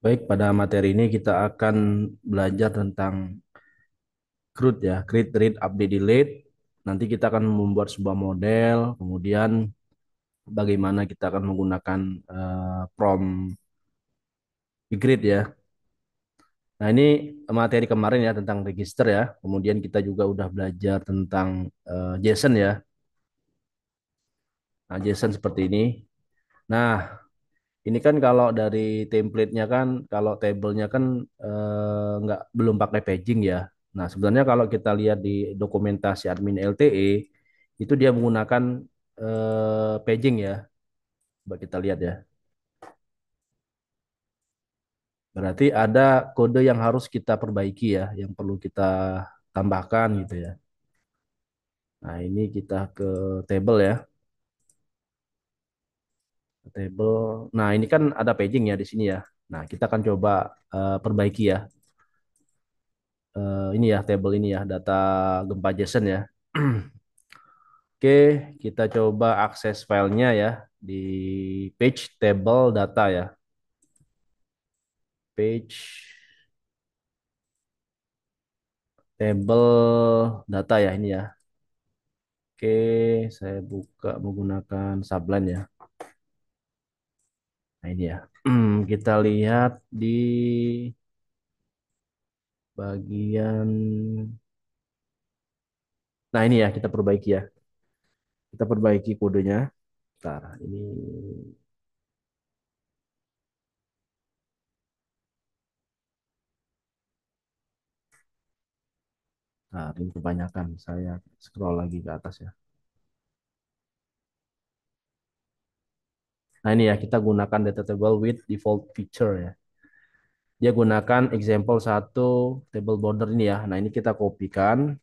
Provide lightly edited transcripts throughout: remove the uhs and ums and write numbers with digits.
Baik, pada materi ini kita akan belajar tentang CRUD ya, Create, Read, Update, Delete. Nanti kita akan membuat sebuah model, kemudian bagaimana kita akan menggunakan prompt di Grid ya. Nah, ini materi kemarin ya tentang register ya. Kemudian kita juga udah belajar tentang JSON ya. Nah, JSON seperti ini. Nah, ini kan kalau dari template-nya kan, kalau table-nya kan nggak belum pakai paging ya. Nah, sebenarnya kalau kita lihat di dokumentasi admin LTE, itu dia menggunakan paging ya. Coba kita lihat ya. Berarti ada kode yang harus kita perbaiki ya, yang perlu kita tambahkan gitu ya. Nah, ini kita ke table ya. Table. Nah, ini kan ada paging ya di sini ya. Nah, kita akan coba perbaiki ya. Ini ya table ini ya data gempa JSON ya. Oke, kita coba akses filenya ya di page table data ya. Page table data ya ini ya. Oke, saya buka menggunakan Sublime ya. Nah ini ya. Kita lihat di bagian. Nah ini ya kita perbaiki ya. Kita perbaiki kodenya. Bentar, ini. Nah, ini kebanyakan. Saya scroll lagi ke atas ya. Nah ini ya kita gunakan data table with default feature ya. Dia gunakan example satu table border ini ya. Nah, ini kita kopikan,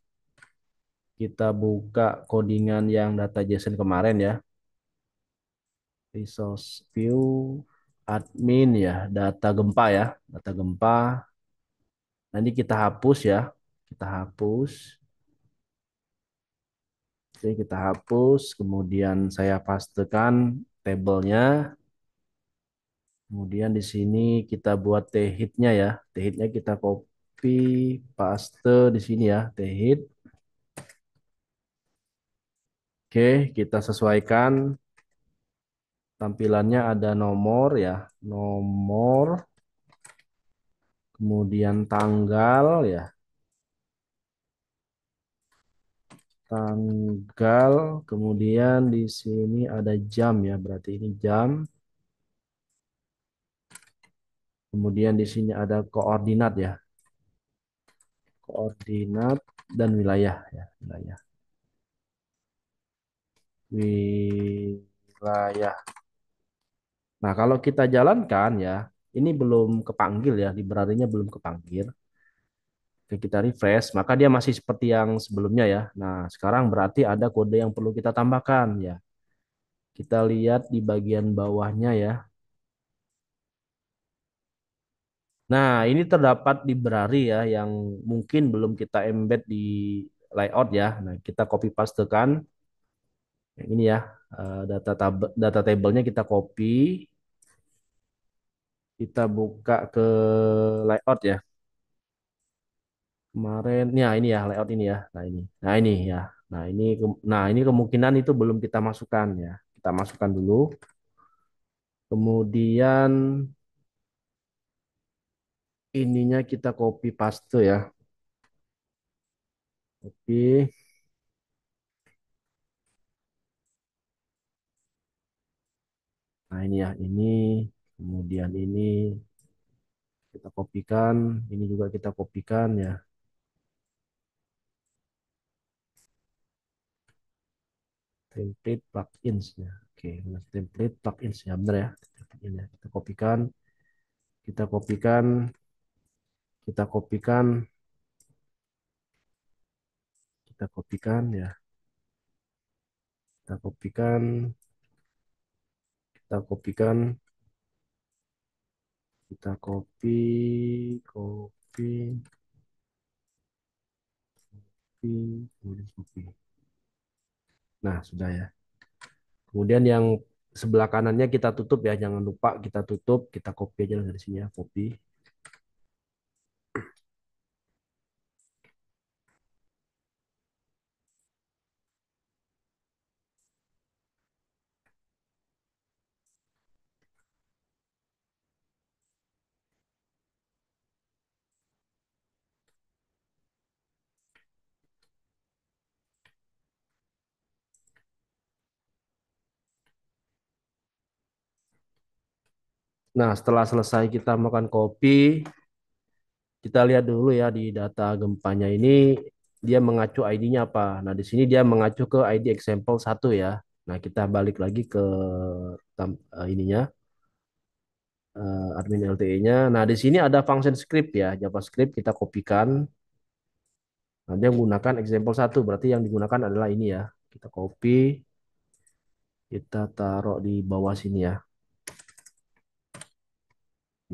kita buka codingan yang data JSON kemarin ya. Resource view admin ya, data gempa ya, data gempa. Nanti kita hapus ya. Kita hapus. Oke, kita hapus, kemudian saya pastekan tabelnya. Kemudian di sini kita buat t-head-nya ya. T-head-nya kita copy, paste di sini ya, t-head. Oke, kita sesuaikan tampilannya ada nomor ya, nomor, kemudian tanggal ya, tanggal, kemudian di sini ada jam ya, berarti ini jam. Kemudian di sini ada koordinat ya, koordinat dan wilayah ya, wilayah. Wilayah. Nah, kalau kita jalankan ya, ini belum kepanggil ya, library-nya belum kepanggil. Oke, kita refresh, maka dia masih seperti yang sebelumnya ya. Nah, sekarang berarti ada kode yang perlu kita tambahkan ya. Kita lihat di bagian bawahnya ya. Nah, ini terdapat library ya yang mungkin belum kita embed di layout ya. Nah, kita copy pastekan yang ini ya. Data table-nya kita copy, kita buka ke layout ya. Kemarin ya ini ya layout ini ya. Nah, ini. Nah, ini ya. Nah, ini kemungkinan itu belum kita masukkan ya. Kita masukkan dulu. Kemudian ininya kita copy paste ya. Copy. Nah, ini ya, ini kemudian ini kita kopikan, ini juga kita kopikan ya. Template plugins ya. Oke, nah, template plugins ya, benar ya. Ini ya. Kita kopikan, kita kopikan, kita kopikan, kita kopikan ya. Kita kopikan, kita kopikan, kita copy, copy, copy, kemudian copy. Nah, sudah ya. Kemudian yang sebelah kanannya kita tutup ya, jangan lupa kita tutup, kita copy aja dari sini ya, copy. Nah, setelah selesai kita melakukan copy, kita lihat dulu ya di data gempanya ini dia mengacu ID-nya apa. Nah, di sini dia mengacu ke ID example 1 ya. Nah, kita balik lagi ke ininya admin LTE-nya. Nah, di sini ada function script ya, JavaScript kita kopikan. Nah, dia menggunakan example 1 berarti yang digunakan adalah ini ya. Kita copy, kita taruh di bawah sini ya.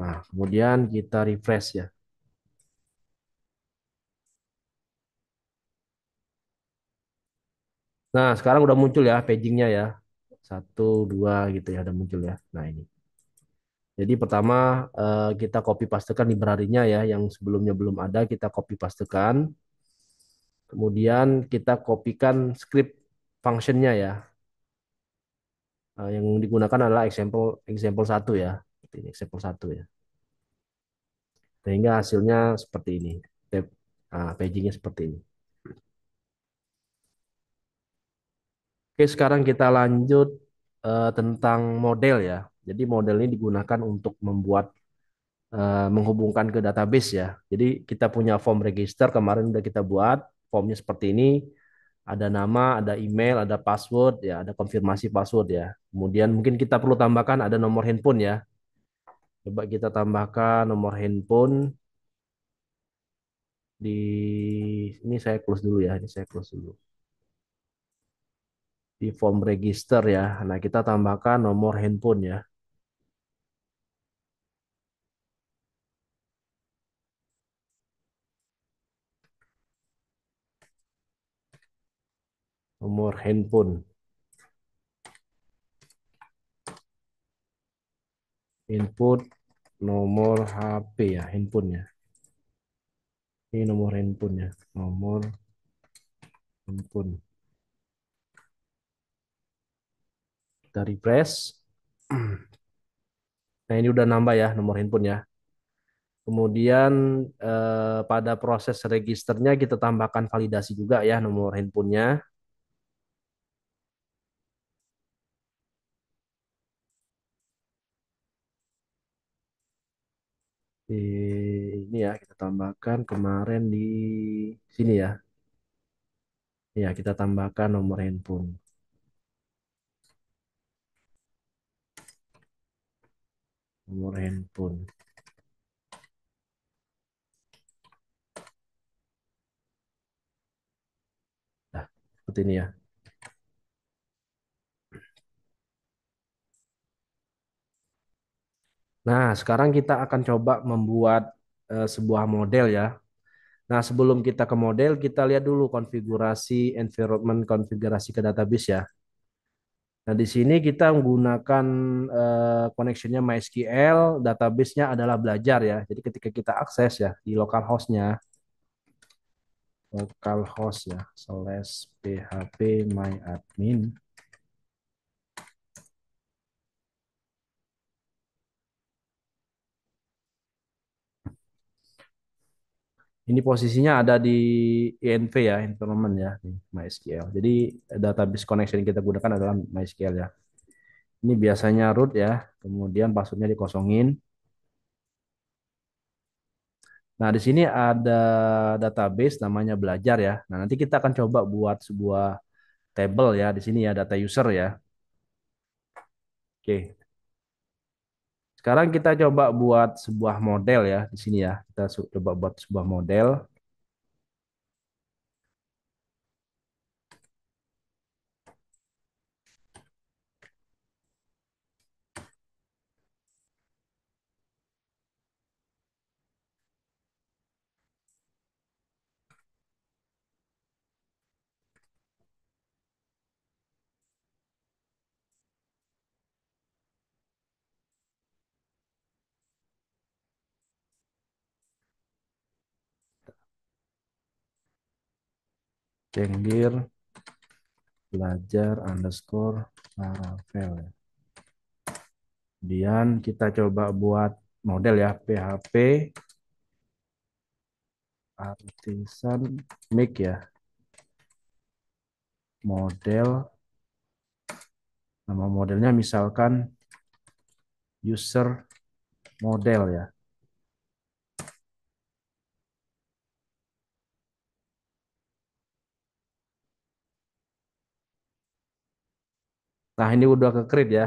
Nah, kemudian kita refresh ya. Nah, sekarang udah muncul ya pagingnya ya. Satu, dua gitu ya, udah muncul ya. Nah, ini. Jadi pertama kita copy pastekan library-nya ya, yang sebelumnya belum ada kita copy pastekan. Kemudian kita kopikan script function-nya ya. Yang digunakan adalah example example 1 ya. Ini example 1 ya. Sehingga hasilnya seperti ini. Pagingnya seperti ini. Oke, sekarang kita lanjut tentang model ya. Jadi model ini digunakan untuk membuat menghubungkan ke database ya. Jadi kita punya form register kemarin udah kita buat. Formnya seperti ini. Ada nama, ada email, ada password ya, ada konfirmasi password ya. Kemudian mungkin kita perlu tambahkan ada nomor handphone ya. Coba kita tambahkan nomor handphone di ini saya close dulu ya. Ini saya close dulu. Di form register ya. Nah, kita tambahkan nomor handphone ya. Nomor handphone. Input nomor HP ya, handphone ya. Ini nomor handphone ya. Nomor handphone. Kita refresh. Nah, ini udah nambah ya nomor handphone ya. Kemudian pada proses registernya kita tambahkan validasi juga ya nomor handphonenya. Di, ini ya kita tambahkan kemarin di sini ya. Ya, kita tambahkan nomor handphone. Nomor handphone. Nah, seperti ini ya. Nah, sekarang kita akan coba membuat sebuah model ya. Nah, sebelum kita ke model, kita lihat dulu konfigurasi environment, konfigurasi ke database ya. Nah, di sini kita menggunakan connection-nya MySQL, database-nya adalah belajar ya. Jadi ketika kita akses ya di localhost ya, /php myadmin. Ini posisinya ada di INV ya, environment ya, di MySQL. Jadi database connection yang kita gunakan adalah MySQL ya. Ini biasanya root ya, kemudian passwordnya dikosongin. Nah, di sini ada database namanya belajar ya. Nah, nanti kita akan coba buat sebuah table ya. Di sini ya data user ya. Oke. Sekarang kita coba buat sebuah model ya di sini ya. Kita coba buat sebuah model. Cenggir belajar underscore Laravel ya. Kemudian kita coba buat model ya, PHP artisan mic ya, model, nama modelnya misalkan user model ya. Nah ini udah ke create ya,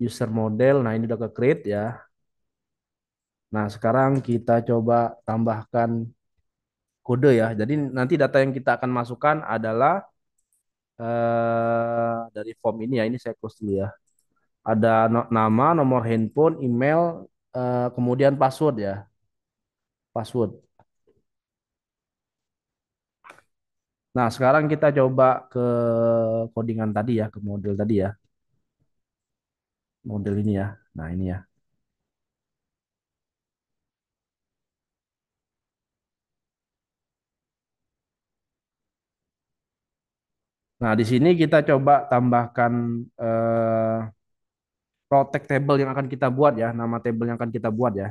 user model. Nah ini udah ke create ya. Nah sekarang kita coba tambahkan kode ya. Jadi nanti data yang kita akan masukkan adalah dari form ini ya. Ini saya close dulu ya. Ada nama, nomor handphone, email, kemudian password ya. Password. Nah, sekarang kita coba ke codingan tadi ya, ke model tadi ya. Model ini ya. Nah, ini ya. Nah, di sini kita coba tambahkan protect table yang akan kita buat ya, nama table yang akan kita buat ya.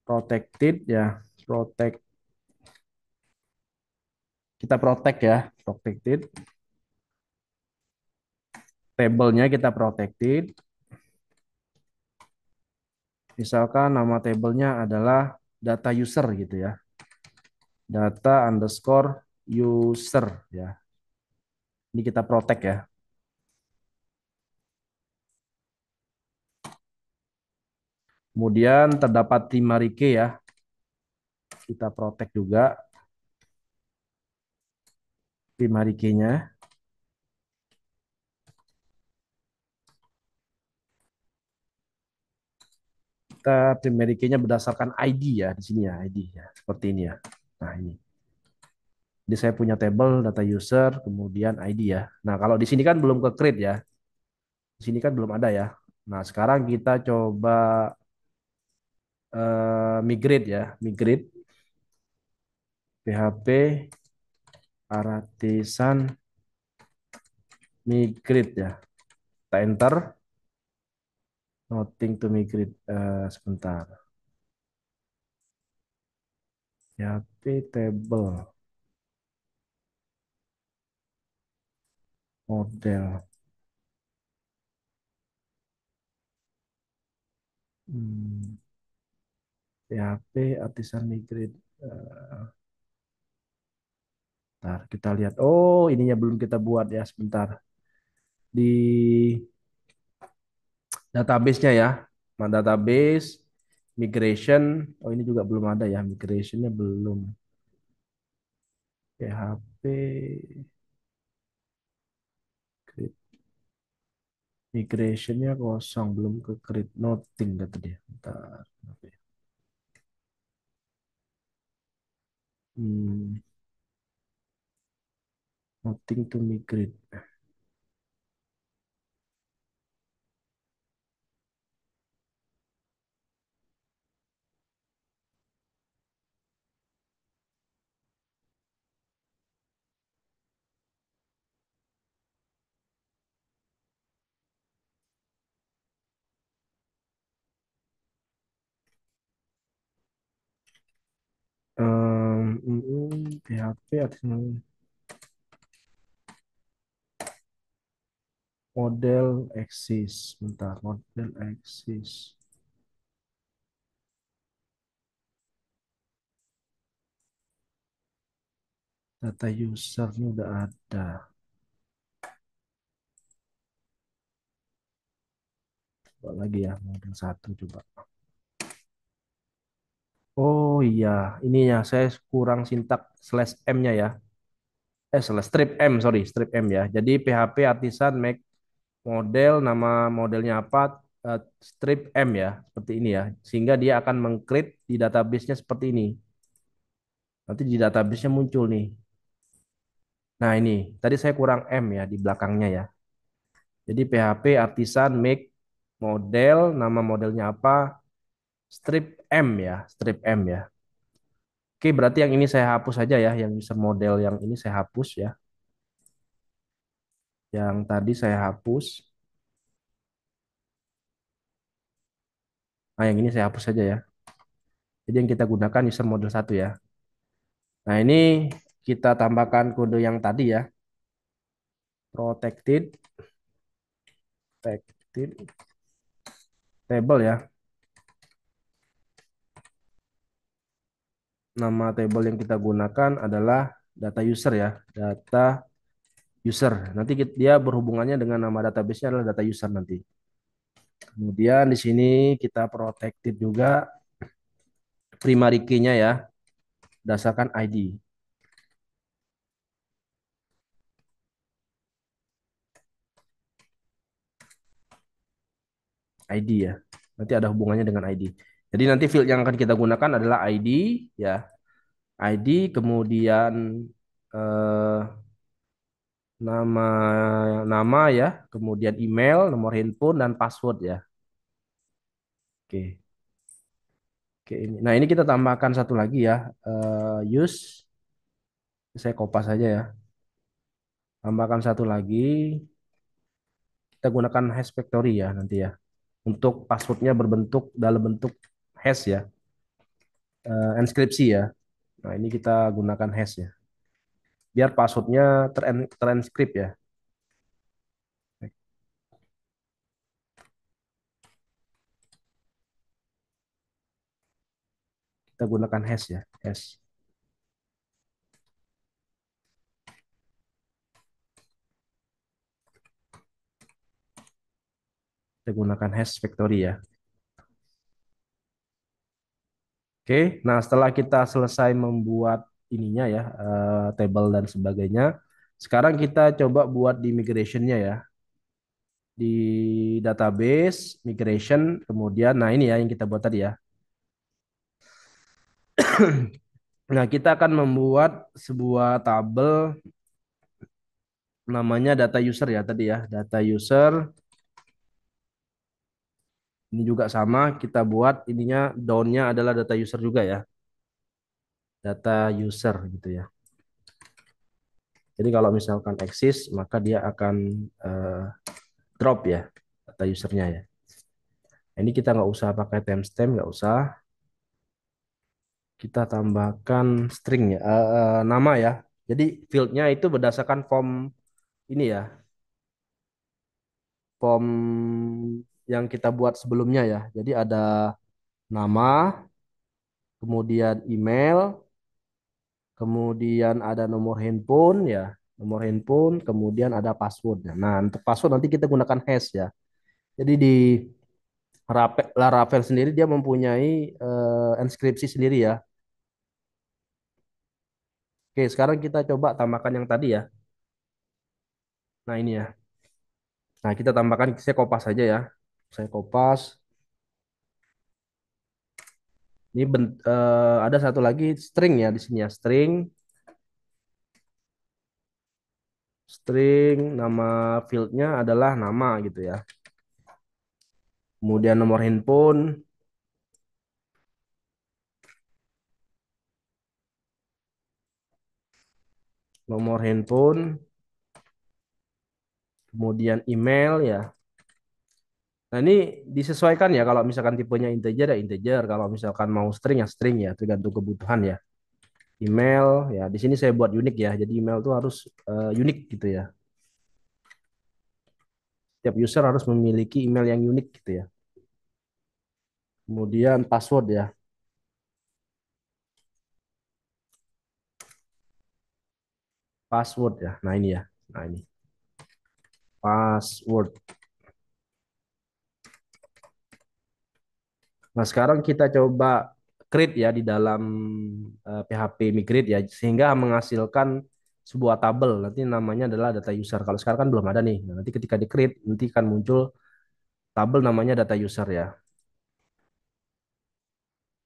Protected ya, protect, kita protect ya, protected. Tablenya kita protected. Misalkan nama tablenya adalah data user gitu ya. Data underscore user ya. Ini kita protect ya. Kemudian terdapat primary key ya. Kita protect juga primary key-nya. Kita primary key-nya berdasarkan ID ya di sini ya, ID ya. Seperti ini ya. Nah, ini. Jadi saya punya table data user kemudian ID ya. Nah, kalau di sini kan belum ke create ya. Di sini kan belum ada ya. Nah, sekarang kita coba migrate ya, migrate PHP artisan migrate ya. Kita enter, nothing to migrate. Sebentar. PHP table model. Hmm, PHP artisan migrate. Bentar, kita lihat. Oh, ininya belum kita buat ya. Sebentar. Di database-nya ya. Nah, database, migration. Oh, ini juga belum ada ya. Migration-nya belum. PHP, create. Migration-nya kosong. Belum ke create nothing kata dia. Bentar. Apa ya? Hmm, nothing to migrate. PHP artisan model eksis. Bentar, model eksis. Data usernya udah ada. Coba lagi ya, model satu coba. Oh iya, ini ya saya kurang sintak slash M-nya ya. Slash strip M, sorry, strip M ya. Jadi PHP artisan make model, nama modelnya apa, strip M ya, seperti ini ya. Sehingga dia akan mengcreate di database-nya seperti ini. Nanti di database-nya muncul nih. Nah ini, tadi saya kurang M ya di belakangnya ya. Jadi PHP artisan make model, nama modelnya apa, strip M ya, strip M ya. Oke, berarti yang ini saya hapus saja ya, yang user model yang ini saya hapus ya. Yang tadi saya hapus. Nah, yang ini saya hapus saja ya. Jadi yang kita gunakan user model satu ya. Nah, ini kita tambahkan kode yang tadi ya. Protected, protected table ya. Nama table yang kita gunakan adalah data user ya. Data user. Nanti dia berhubungannya dengan nama database-nya adalah data user nanti. Kemudian di sini kita protected juga primary key-nya ya, berdasarkan ID. ID ya. Nanti ada hubungannya dengan ID. Jadi nanti field yang akan kita gunakan adalah ID ya. ID kemudian eh, nama nama ya, kemudian email, nomor handphone dan password ya. Oke. Oke ini. Nah, ini kita tambahkan satu lagi ya. Use saya kopas saja ya. Tambahkan satu lagi. Kita gunakan hash factory ya nanti ya. Untuk passwordnya berbentuk dalam bentuk hash ya. Inskripsi ya. Nah, ini kita gunakan hash ya. Biar passwordnya terenkrip ya. Kita gunakan hash ya. Hash. Kita gunakan hash factory ya. Oke, nah setelah kita selesai membuat ininya ya, table dan sebagainya, sekarang kita coba buat di migration-nya ya. Di database, migration, kemudian, nah ini ya yang kita buat tadi ya. Nah, kita akan membuat sebuah tabel namanya data user ya tadi ya. Data user, ini juga sama, kita buat ininya down-nya adalah data user juga ya. Data user gitu ya. Jadi kalau misalkan exist, maka dia akan eh, drop ya data usernya ya. Ini kita nggak usah pakai timestamp, nggak usah. Kita tambahkan string ya, nama ya. Jadi fieldnya itu berdasarkan form ini ya, form yang kita buat sebelumnya ya. Jadi ada nama, kemudian email, kemudian ada nomor handphone ya, nomor handphone, kemudian ada password. Nah, untuk password nanti kita gunakan hash ya. Jadi di Laravel sendiri dia mempunyai inskripsi sendiri ya. Oke, sekarang kita coba tambahkan yang tadi ya. Nah, ini ya. Nah, kita tambahkan, saya kopas saja ya. Saya kopas. Ini ada satu lagi string ya di sini ya. String nama fieldnya adalah nama gitu ya. Kemudian nomor handphone, nomor handphone, kemudian email ya. Nah, ini disesuaikan ya kalau misalkan tipenya integer ya integer, kalau misalkan mau string ya string ya, tergantung kebutuhan ya. Email ya, di sini saya buat unik ya. Jadi email itu harus unik gitu ya. Setiap user harus memiliki email yang unik gitu ya. Kemudian password ya. Password ya. Nah, ini ya. Nah, ini password. Nah, sekarang kita coba create ya di dalam PHP Migrate ya sehingga menghasilkan sebuah tabel. Nanti namanya adalah data user. Kalau sekarang kan belum ada nih. Nah, nanti ketika di create nanti akan muncul tabel namanya data user ya.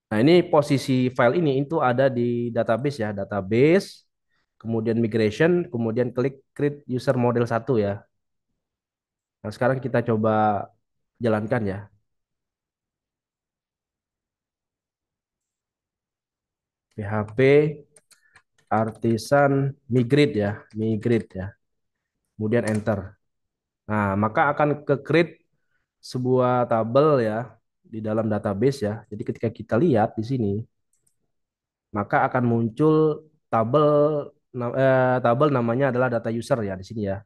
Nah, ini posisi file ini itu ada di database ya, database, kemudian migration, kemudian klik create user model satu ya. Nah, sekarang kita coba jalankan ya. PHP artisan migrate ya, migrate ya. Kemudian enter. Nah, maka akan ke create sebuah tabel ya di dalam database ya. Jadi ketika kita lihat di sini, maka akan muncul tabel tabel namanya adalah data user ya di sini ya.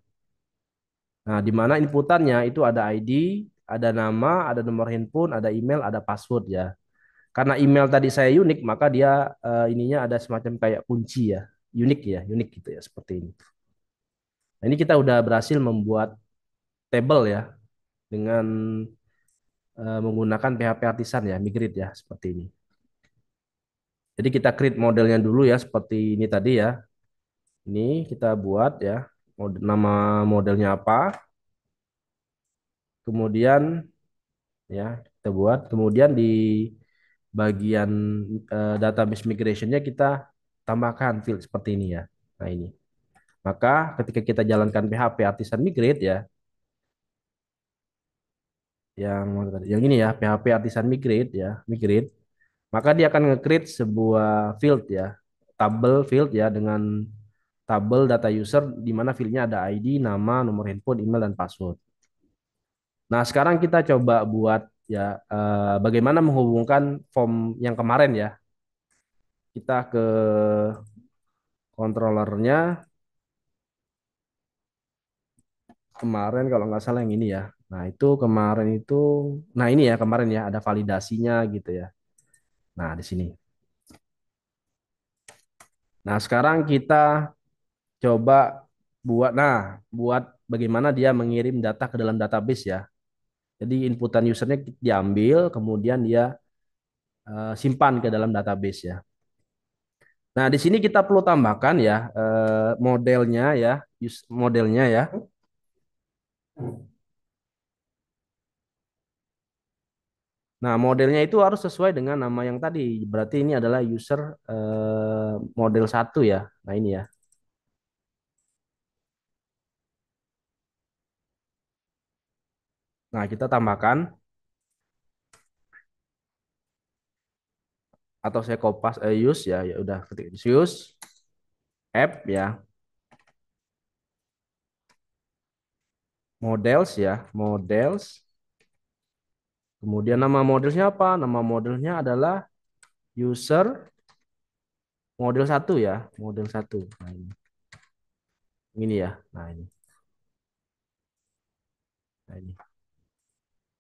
Nah, di mana inputannya itu ada ID, ada nama, ada nomor handphone, ada email, ada password ya. Karena email tadi saya unik, maka dia ininya ada semacam kayak kunci ya, unik ya, unik gitu ya, seperti ini. Nah, ini kita udah berhasil membuat table ya dengan menggunakan PHP artisan ya, migrate ya, seperti ini. Jadi kita create modelnya dulu ya, seperti ini tadi ya. Ini kita buat ya, nama modelnya apa, kemudian ya kita buat, kemudian di bagian database migrationnya kita tambahkan field seperti ini ya. Nah ini. Maka ketika kita jalankan PHP artisan migrate ya, yang ini ya, PHP artisan migrate ya, migrate, maka dia akan nge-create sebuah field ya, tabel field ya dengan tabel data user di mana fieldnya ada ID, nama, nomor handphone, email, dan password. Nah, sekarang kita coba buat ya bagaimana menghubungkan form yang kemarin ya. Kita ke controllernya kemarin kalau nggak salah yang ini ya. Nah, itu kemarin itu, nah ini ya kemarin ya ada validasinya gitu ya. Nah, di sini. Nah, sekarang kita coba buat bagaimana dia mengirim data ke dalam database ya. Jadi inputan usernya diambil, kemudian dia simpan ke dalam database ya. Nah, di sini kita perlu tambahkan ya modelnya ya, modelnya ya. Nah, modelnya itu harus sesuai dengan nama yang tadi. Berarti ini adalah user model satu ya. Nah, ini ya. Nah, kita tambahkan atau saya kopas use ya, ya udah ketik use app ya, models ya, models. Kemudian nama modelnya apa? Nama modelnya adalah user model satu ya, model satu. Nah, ini ya. Nah, ini. Nah, ini.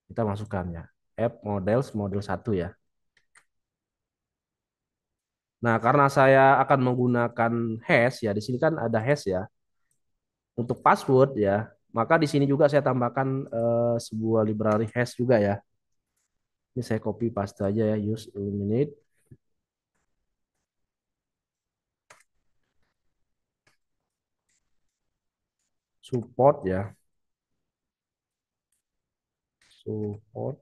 Kita masukkan ya. App models model satu ya. Nah, karena saya akan menggunakan hash ya, di sini kan ada hash ya. Untuk password ya, maka di sini juga saya tambahkan sebuah library hash juga ya. Ini saya copy paste aja ya, use eliminate support ya, support.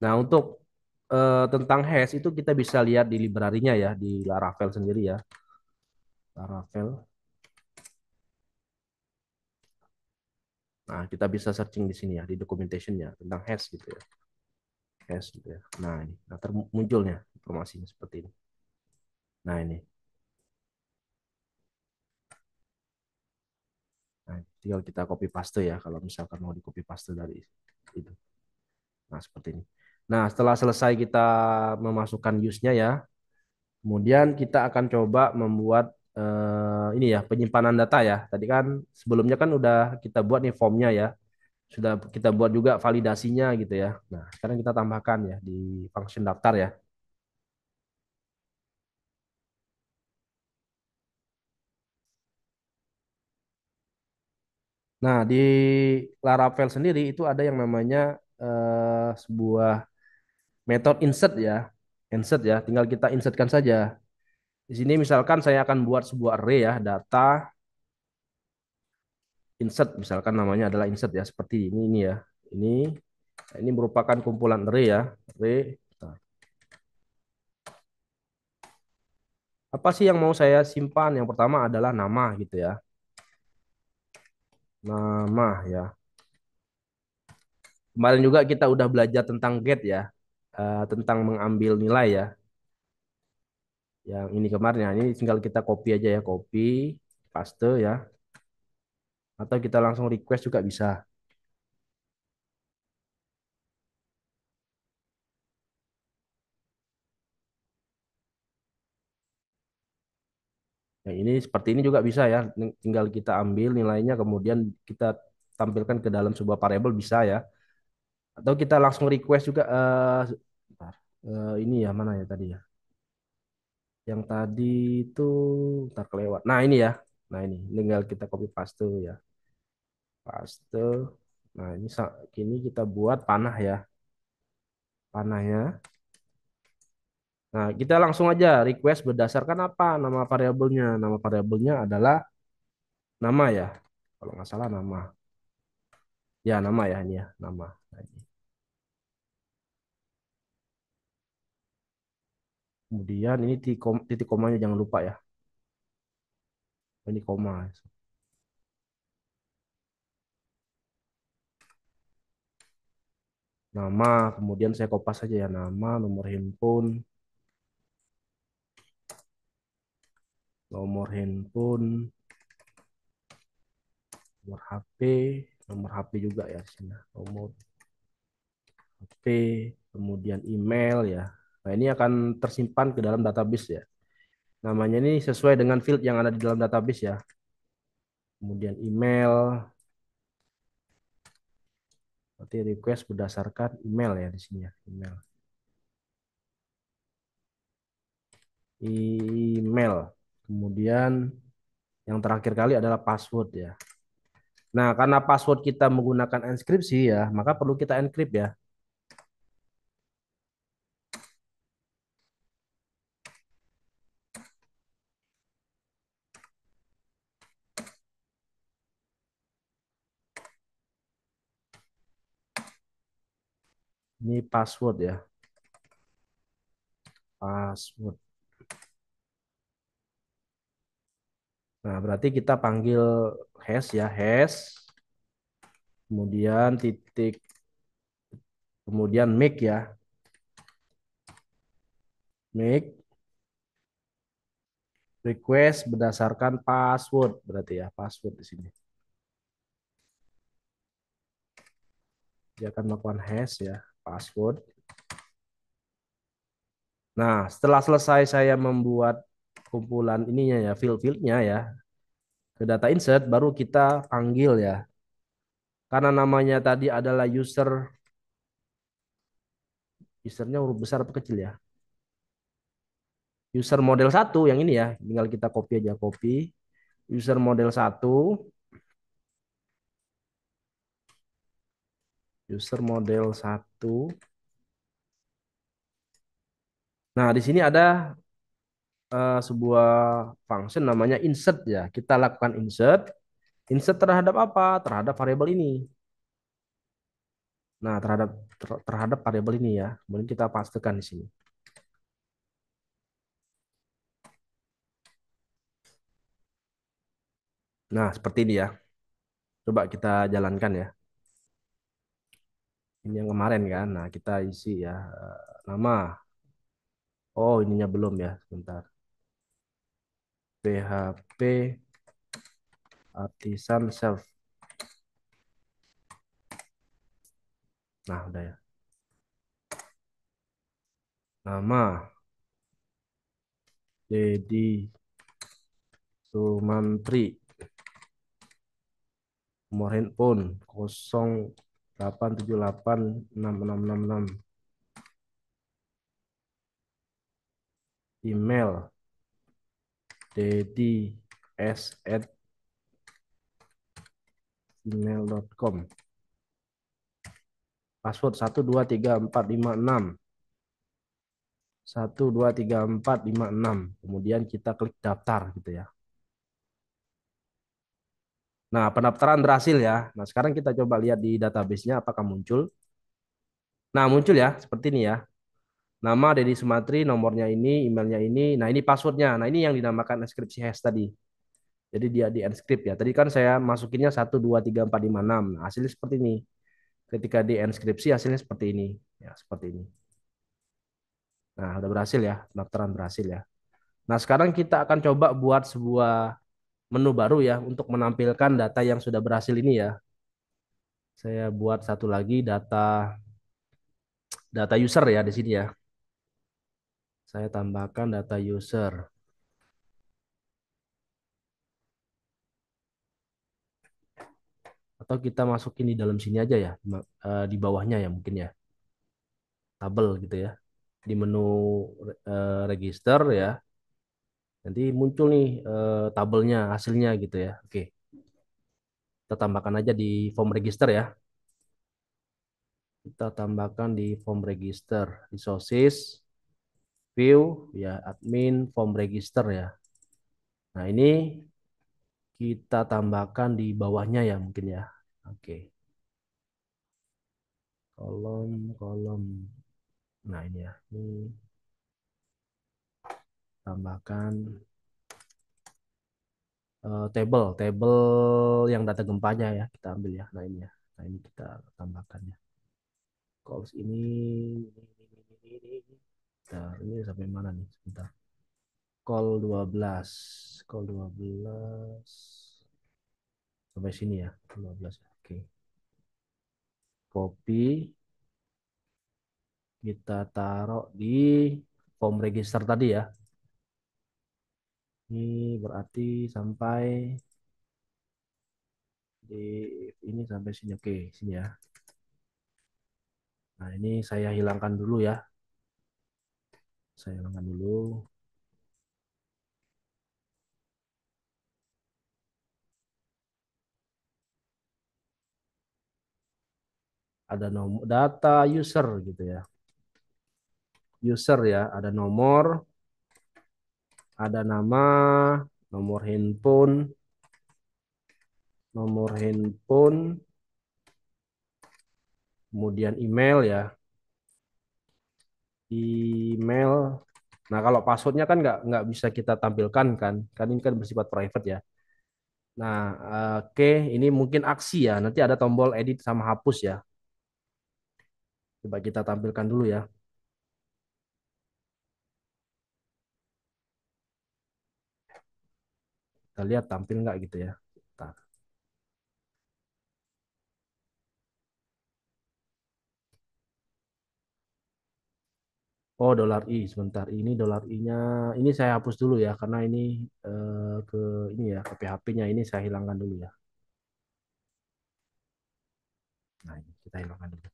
Nah, untuk tentang hash itu kita bisa lihat di library-nya ya, di Laravel sendiri ya. Laravel. Nah, kita bisa searching di sini ya, di documentation-nya tentang hash gitu ya. Hash gitu ya. Nah, ini. Nah, munculnya informasinya seperti ini. Nah, ini. Nah, tinggal kita copy paste ya kalau misalkan mau di copy paste dari itu. Nah, seperti ini. Nah, setelah selesai kita memasukkan use-nya ya, kemudian kita akan coba membuat ini ya, penyimpanan data ya. Tadi kan sebelumnya kan udah kita buat nih formnya ya. Sudah kita buat juga validasinya gitu ya. Nah, sekarang kita tambahkan ya di function daftar ya. Nah, di Laravel sendiri itu ada yang namanya sebuah metode insert ya. Insert ya, tinggal kita insertkan saja. Di sini misalkan saya akan buat sebuah array ya, data insert misalkan namanya adalah insert ya, seperti ini ya. Ini merupakan kumpulan array ya. Array Apa sih yang mau saya simpan? Yang pertama adalah nama gitu ya. Nama ya. Kemarin juga kita udah belajar tentang get ya. Tentang mengambil nilai ya. Yang ini kemarin ya. Ini tinggal kita copy aja ya. Copy, paste ya. Atau kita langsung request juga bisa. Yang ini seperti ini juga bisa ya. Tinggal kita ambil nilainya kemudian kita tampilkan ke dalam sebuah variabel bisa ya. Atau kita langsung request juga bentar. Ini ya mana ya tadi ya. Yang tadi itu ntar kelewat. Nah, ini ya. Nah, ini tinggal kita copy paste ya. Paste. Nah, ini kita buat panah ya. Panahnya. Nah, kita langsung aja request berdasarkan apa nama variabelnya. Nama variabelnya adalah nama ya. Kalau nggak salah nama. Ya, nama ya ini ya, nama. Nah, ini. Kemudian ini titik komanya jangan lupa ya. Ini koma. Nama, kemudian saya kopas saja ya nama, nomor handphone, nomor handphone, nomor HP, nomor HP juga ya di sini. Nomor HP, kemudian email ya. Nah, ini akan tersimpan ke dalam database ya. Namanya ini sesuai dengan field yang ada di dalam database ya. Kemudian email, berarti request berdasarkan email ya di sini ya, email. Email. Kemudian yang terakhir kali adalah password ya. Nah, karena password kita menggunakan enkripsi ya, maka perlu kita encrypt ya. Ini password ya. Password. Nah, berarti kita panggil hash ya, hash. Kemudian titik, kemudian make ya. Make request berdasarkan password berarti ya, password di sini. Dia akan melakukan hash ya, password. Nah, setelah selesai saya membuat kumpulan ininya ya, field-fieldnya ya, ke data insert baru kita panggil ya. Karena namanya tadi adalah usernya huruf besar atau kecil ya. User model satu yang ini ya, tinggal kita copy aja, copy. User model satu, user model satu. Nah, di sini ada sebuah function namanya insert ya. Kita lakukan insert. Insert terhadap apa? Terhadap variabel ini. Nah, terhadap variabel ini ya. Kemudian kita pastekan di sini. Nah, seperti ini ya. Coba kita jalankan ya. Ini yang kemarin kan. Nah, kita isi ya nama. Oh, ininya belum ya. Sebentar. PHP Artisan Self. Nah, udah ya. Nama Dedi Sumantri. Nomor handphone 08786666. Email dedi@gmail.com. Password 123456. 123456. Kemudian kita klik daftar gitu ya. Nah, pendaftaran berhasil ya. Nah, sekarang kita coba lihat di database-nya apakah muncul. Nah, muncul ya, seperti ini ya. Nama Dedi Sumatri, nomornya ini, emailnya ini. Nah, ini passwordnya. Nah, ini yang dinamakan enkripsi hash tadi. Jadi dia di enkrip ya. Tadi kan saya masukinnya 1 2 3 4 5 6. Nah, hasilnya seperti ini. Ketika di enkripsi hasilnya seperti ini. Ya, seperti ini. Nah, udah berhasil ya. Pendaftaran berhasil ya. Nah, sekarang kita akan coba buat sebuah menu baru ya untuk menampilkan data yang sudah berhasil ini ya. Saya buat satu lagi data data user ya di sini ya. Saya tambahkan data user atau kita masukin di dalam sini aja ya, di bawahnya ya mungkin ya, tabel gitu ya. Di menu register ya, nanti muncul nih tabelnya hasilnya gitu ya. Oke, kita tambahkan aja di form register ya. Kita tambahkan di form register, di sources, view ya, admin, form register ya. Nah, ini kita tambahkan di bawahnya ya mungkin ya. Oke, kolom. Nah, ini ya. Ini tambahkan table yang data gempanya ya. Kita ambil ya. Nah, ini ya. Nah, ini kita tambahkan ya. Calls ini. Bentar, ini sampai mana nih? Sebentar. Call 12 sampai sini ya. 12. Oke. Copy kita taruh di form register tadi ya. Ini berarti sampai di ini sampai sini. Oke, sini ya. Nah, ini saya hilangkan dulu ya. Saya hilangkan dulu. Ada nomor data user gitu ya. User ya, ada nomor, ada nama, nomor handphone, kemudian email ya, email. Nah, kalau passwordnya kan nggak bisa kita tampilkan kan ini kan bersifat private ya. Nah, oke, ini mungkin aksi ya. Nanti ada tombol edit sama hapus ya. Coba kita tampilkan dulu ya. Kita lihat tampil nggak gitu ya. Bentar. Oh, dolar I sebentar. Ini dolar I-nya ini saya hapus dulu ya karena ini ke ini ya ke PHP-nya ini saya hilangkan dulu ya. Nah, ini kita hilangkan dulu.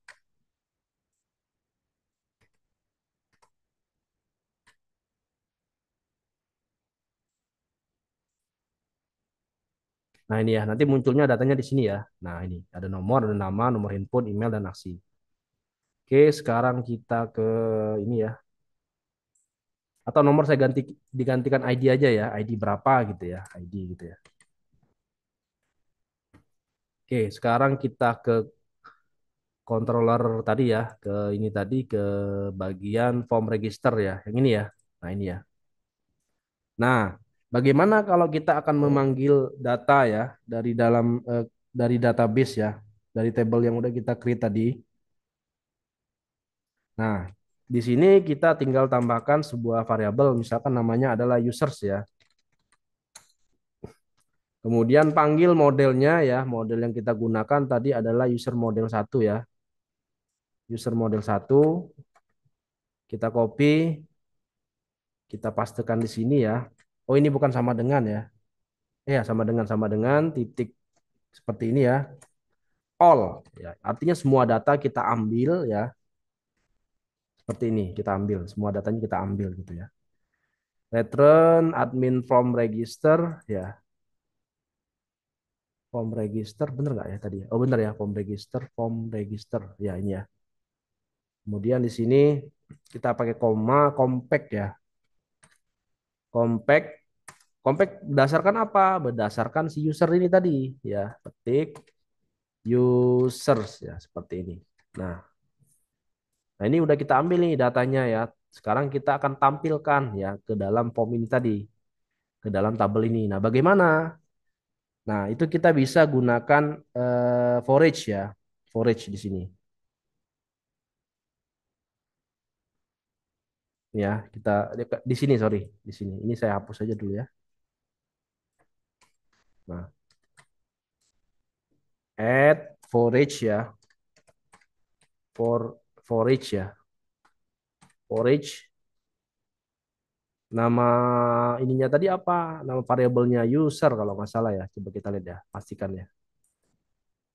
Nah, ini ya nanti munculnya datanya di sini ya. Nah, ini ada nomor, ada nama, nomor handphone, email dan aksi. Oke, sekarang kita ke ini ya. Atau nomor saya digantikan ID aja ya, ID berapa gitu ya, ID gitu ya. Oke, sekarang kita ke controller tadi ya, ke ini tadi ke bagian form register ya, yang ini ya. Nah, ini ya. Nah, bagaimana kalau kita akan memanggil data ya dari database ya, dari table yang udah kita create tadi. Nah, di sini kita tinggal tambahkan sebuah variabel, misalkan namanya adalah users ya. Kemudian panggil modelnya ya, model yang kita gunakan tadi adalah user model 1 ya. User model 1 kita copy, kita pastekan di sini ya. Oh, ini bukan sama dengan ya. Ya, sama dengan titik seperti ini ya. All ya. Artinya semua data kita ambil ya. Seperti ini kita ambil, semua datanya kita ambil gitu ya. Return admin from register ya. Form register bener nggak ya tadi ya? Oh, bener ya, form register ya ini ya. Kemudian di sini kita pakai koma compact ya. Compact compact berdasarkan apa? Berdasarkan si user ini tadi ya. Ketik users ya seperti ini. Nah, nah ini udah kita ambil nih datanya ya. Sekarang kita akan tampilkan ya ke dalam form ini tadi, ke dalam tabel ini. Nah, bagaimana? Nah, itu kita bisa gunakan forage ya, forage di sini. Ya, kita di sini sorry, di sini. Ini saya hapus aja dulu ya. Nah, add forage ya, forage ya, forage. Nama ininya tadi apa? Nama variabelnya user kalau nggak salah ya. Coba kita lihat ya, pastikan ya.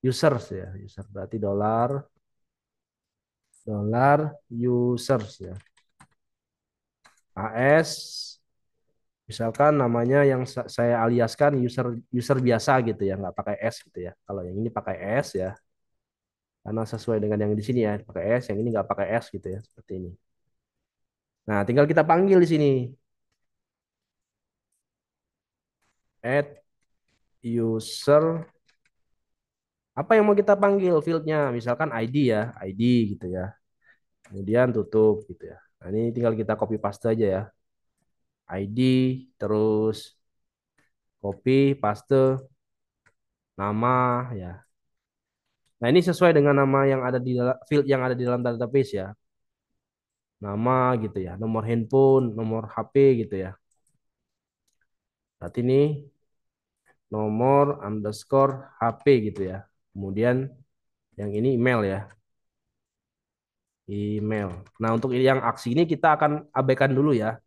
Users ya, user berarti dolar users ya. AS misalkan namanya yang saya aliaskan user user biasa gitu ya, nggak pakai S gitu ya. Kalau yang ini pakai S ya, karena sesuai dengan yang di sini ya, pakai S, yang ini nggak pakai S gitu ya, seperti ini. Nah, tinggal kita panggil di sini, add user, apa yang mau kita panggil fieldnya, misalkan ID ya, ID gitu ya. Kemudian tutup gitu ya. Nah, ini tinggal kita copy paste aja ya, ID, terus copy paste nama ya. Nah, ini sesuai dengan nama yang ada di field yang ada di dalam database ya. Nama gitu ya, nomor handphone, nomor HP gitu ya. Berarti ini nomor underscore HP gitu ya. Kemudian yang ini email ya, email. Nah, untuk yang aksi ini kita akan abaikan dulu ya.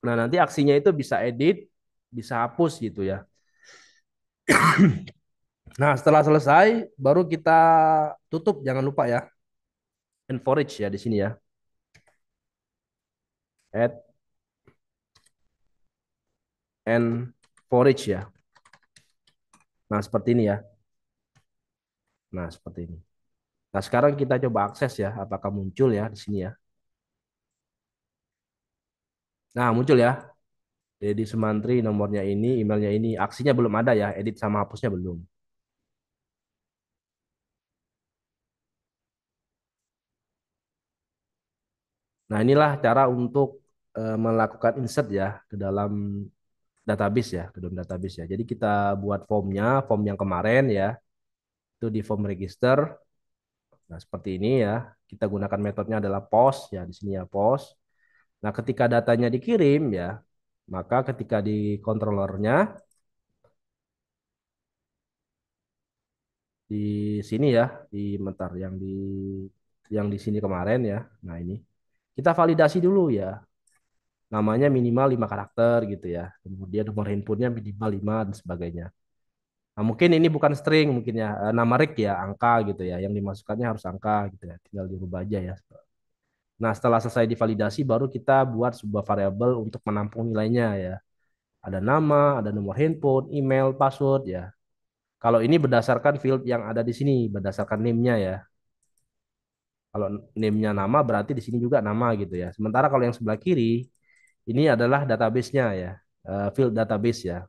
Nah, nanti aksinya itu bisa edit, bisa hapus gitu ya. Nah, setelah selesai baru kita tutup, jangan lupa ya. And forage ya di sini ya. Add and forage ya. Nah, seperti ini ya. Nah, seperti ini. Nah, sekarang kita coba akses ya, apakah muncul ya di sini ya. Nah, muncul ya. Dedi Sumantri nomornya ini, emailnya ini. Aksinya belum ada ya, edit sama hapusnya belum. Nah, inilah cara untuk melakukan insert ya ke dalam database ya, ke dalam database ya. Jadi kita buat formnya, form yang kemarin ya, itu di form register. Nah, seperti ini ya. Kita gunakan metodenya adalah post ya, di sini ya post. Nah, ketika datanya dikirim ya, maka ketika di controllernya di sini ya, di bentar yang di sini kemarin ya. Nah, ini kita validasi dulu ya. Namanya minimal 5 karakter gitu ya. Kemudian nomor handphonenya minimal 5 dan sebagainya. Nah, mungkin ini bukan string mungkin ya, nama rig ya, angka gitu ya. Yang dimasukkannya harus angka gitu ya. Tinggal dirubah aja ya. Nah, setelah selesai divalidasi baru kita buat sebuah variabel untuk menampung nilainya ya. Ada nama, ada nomor handphone, email, password ya. Kalau ini berdasarkan field yang ada di sini, berdasarkan name-nya ya. Kalau name-nya nama berarti di sini juga nama gitu ya. Sementara kalau yang sebelah kiri ini adalah database-nya ya, field database ya.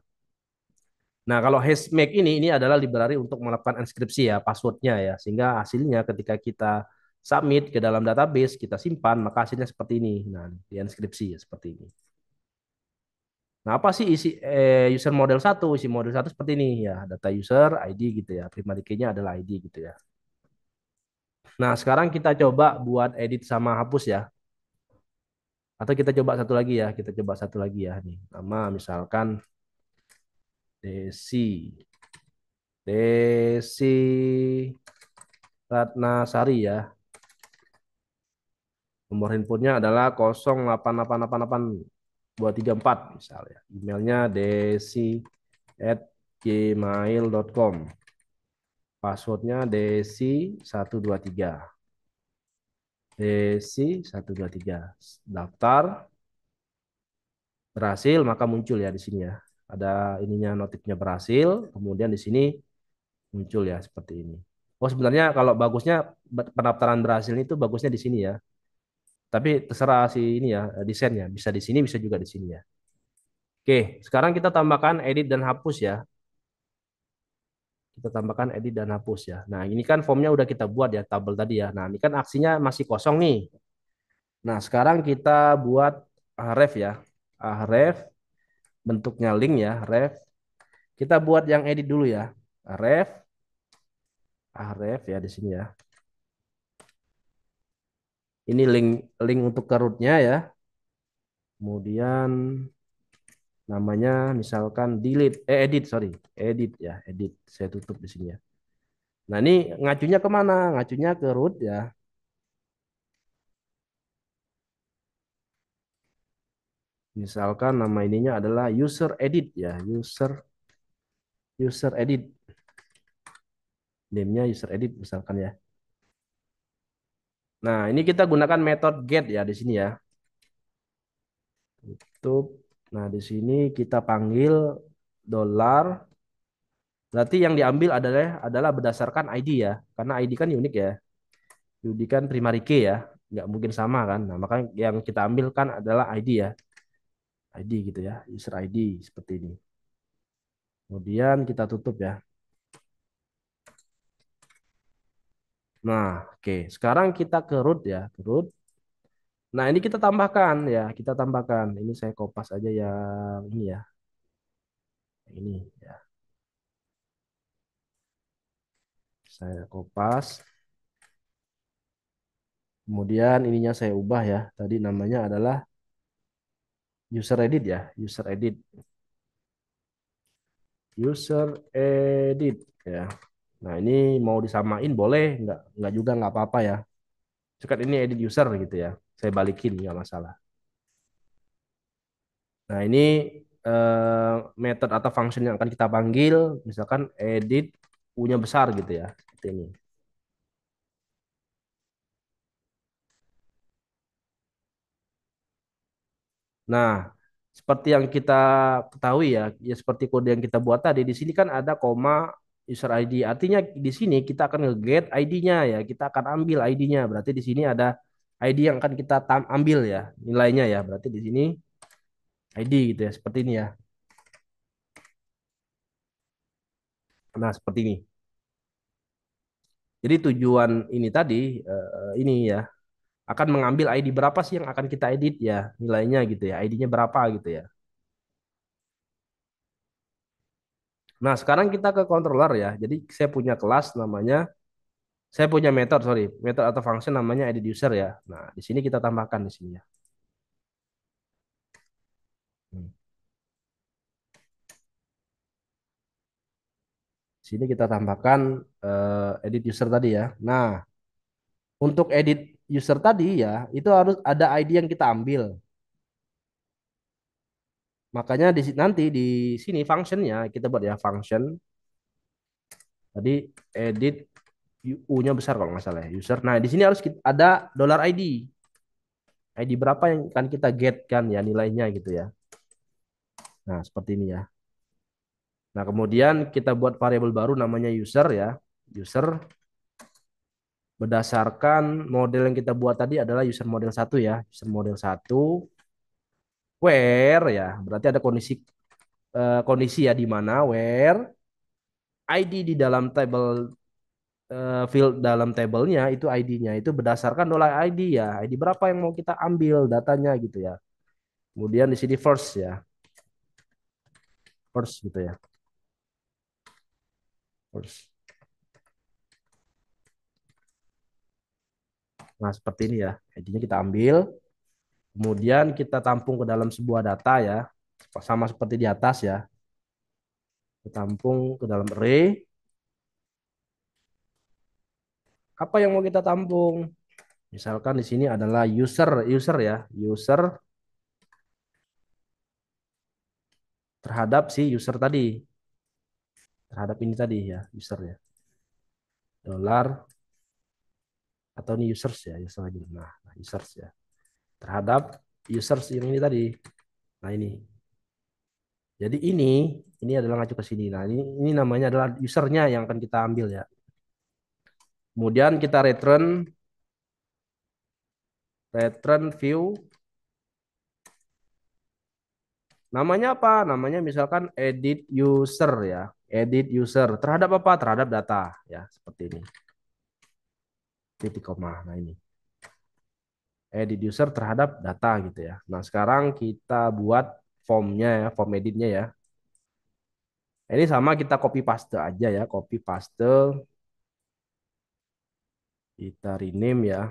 Nah, kalau hashmake ini adalah library untuk melakukan inskripsi ya, passwordnya ya. Sehingga hasilnya ketika kita submit ke dalam database, kita simpan, maka hasilnya seperti ini. Nah, di inskripsi ya, seperti ini. Nah, apa sih isi user model satu? Isi model satu seperti ini ya, data user, ID gitu ya. Primary key-nya adalah ID gitu ya. Nah, sekarang kita coba buat edit sama hapus ya. Atau kita coba satu lagi ya, kita coba satu lagi ya nih. Nama misalkan Desi. Desi Ratnasari ya. Nomor handphonenya adalah 088888 misalnya. Emailnya desi@gmail.com. Passwordnya Desi123. Desi123. Daftar berhasil maka muncul ya di sini ya. Ada ininya notifnya berhasil, kemudian di sini muncul ya seperti ini. Oh, sebenarnya kalau bagusnya pendaftaran berhasil itu bagusnya di sini ya. Tapi terserah si ini ya, desainnya. Bisa di sini, bisa juga di sini ya. Oke, sekarang kita tambahkan edit dan hapus ya. Kita tambahkan edit dan hapus ya. Nah, ini kan formnya udah kita buat ya, tabel tadi ya. Nah, ini kan aksinya masih kosong nih. Nah, sekarang kita buat ref ya. Ref bentuknya link ya, ref. Kita buat yang edit dulu ya. Ref, ref ya di sini ya. Ini link link untuk ke rootnya ya. Kemudian namanya misalkan delete, edit sorry, edit ya, edit. Saya tutup di sini ya. Nah, ini ngacunya kemana? Ngacunya ke root ya. Misalkan nama ininya adalah user edit ya, user edit. Name-nya user edit misalkan ya. Nah, ini kita gunakan metode get ya di sini ya. Tutup. Nah, di sini kita panggil dollar. Berarti yang diambil adalah berdasarkan ID ya. Karena ID kan unik ya. ID kan primary key ya. Nggak mungkin sama kan. Nah, maka yang kita ambil kan adalah ID ya. ID gitu ya. User ID seperti ini. Kemudian kita tutup ya. Nah, oke. Sekarang kita ke root ya. Ke root. Nah, ini kita tambahkan ya. Kita tambahkan. Ini saya kopas aja yang ini ya. Ini ya. Saya kopas. Kemudian ininya saya ubah ya. Tadi namanya adalah user edit ya. User edit. User edit ya. Nah, ini mau disamain boleh, nggak juga nggak apa-apa ya. Cekat ini edit user gitu ya. Saya balikin nggak masalah. Nah, ini method atau function yang akan kita panggil, misalkan edit punya besar gitu ya. Seperti ini. Nah, seperti yang kita ketahui ya, ya seperti kode yang kita buat tadi, di sini kan ada koma user ID. Artinya di sini kita akan nge-get ID-nya ya, kita akan ambil ID-nya. Berarti di sini ada ID yang akan kita ambil ya, nilainya ya. Berarti di sini ID gitu ya, seperti ini ya. Nah, seperti ini. Jadi tujuan ini tadi ini ya akan mengambil ID berapa sih yang akan kita edit ya, nilainya gitu ya, ID-nya berapa gitu ya. Nah, sekarang kita ke controller ya. Jadi saya punya kelas namanya Saya punya method, sorry, method atau function namanya edit user ya. Nah, di sini kita tambahkan di sini ya. Hmm. Di sini kita tambahkan edit user tadi ya. Nah, untuk edit user tadi ya, itu harus ada ID yang kita ambil. Makanya nanti di sini functionnya kita buat ya function tadi edit U-nya besar kalau nggak salah ya, user. Nah, di sini harus ada dollar $ID. ID berapa yang akan kita get kan ya nilainya gitu ya. Nah, seperti ini ya. Nah, kemudian kita buat variabel baru namanya user ya. User berdasarkan model yang kita buat tadi adalah user model satu ya. User model satu where ya. Berarti ada kondisi ya di mana where ID di dalam field dalam tabelnya itu ID-nya itu berdasarkan dollar ID ya. ID berapa yang mau kita ambil datanya gitu ya. Kemudian di sini first ya. First gitu ya. First. Nah, seperti ini ya. ID-nya kita ambil, kemudian kita tampung ke dalam sebuah data ya. Sama seperti di atas ya. Kita tampung ke dalam array. Apa yang mau kita tampung? Misalkan di sini adalah user ya, user terhadap si user tadi, terhadap ini tadi ya, user ya. Dollar atau ini users ya, user lagi. Nah, users ya. Terhadap users yang ini tadi. Nah, ini. Jadi ini adalah ngacu ke sini. Nah, ini namanya adalah usernya yang akan kita ambil ya. Kemudian kita return view. Namanya apa? Namanya misalkan edit user ya. Edit user terhadap apa? Terhadap data ya, seperti ini. Titik koma. Nah, ini. edit user terhadap data gitu ya. Nah, sekarang kita buat formnya ya, form editnya ya. Ini sama kita copy paste aja ya, copy paste, kita rename ya,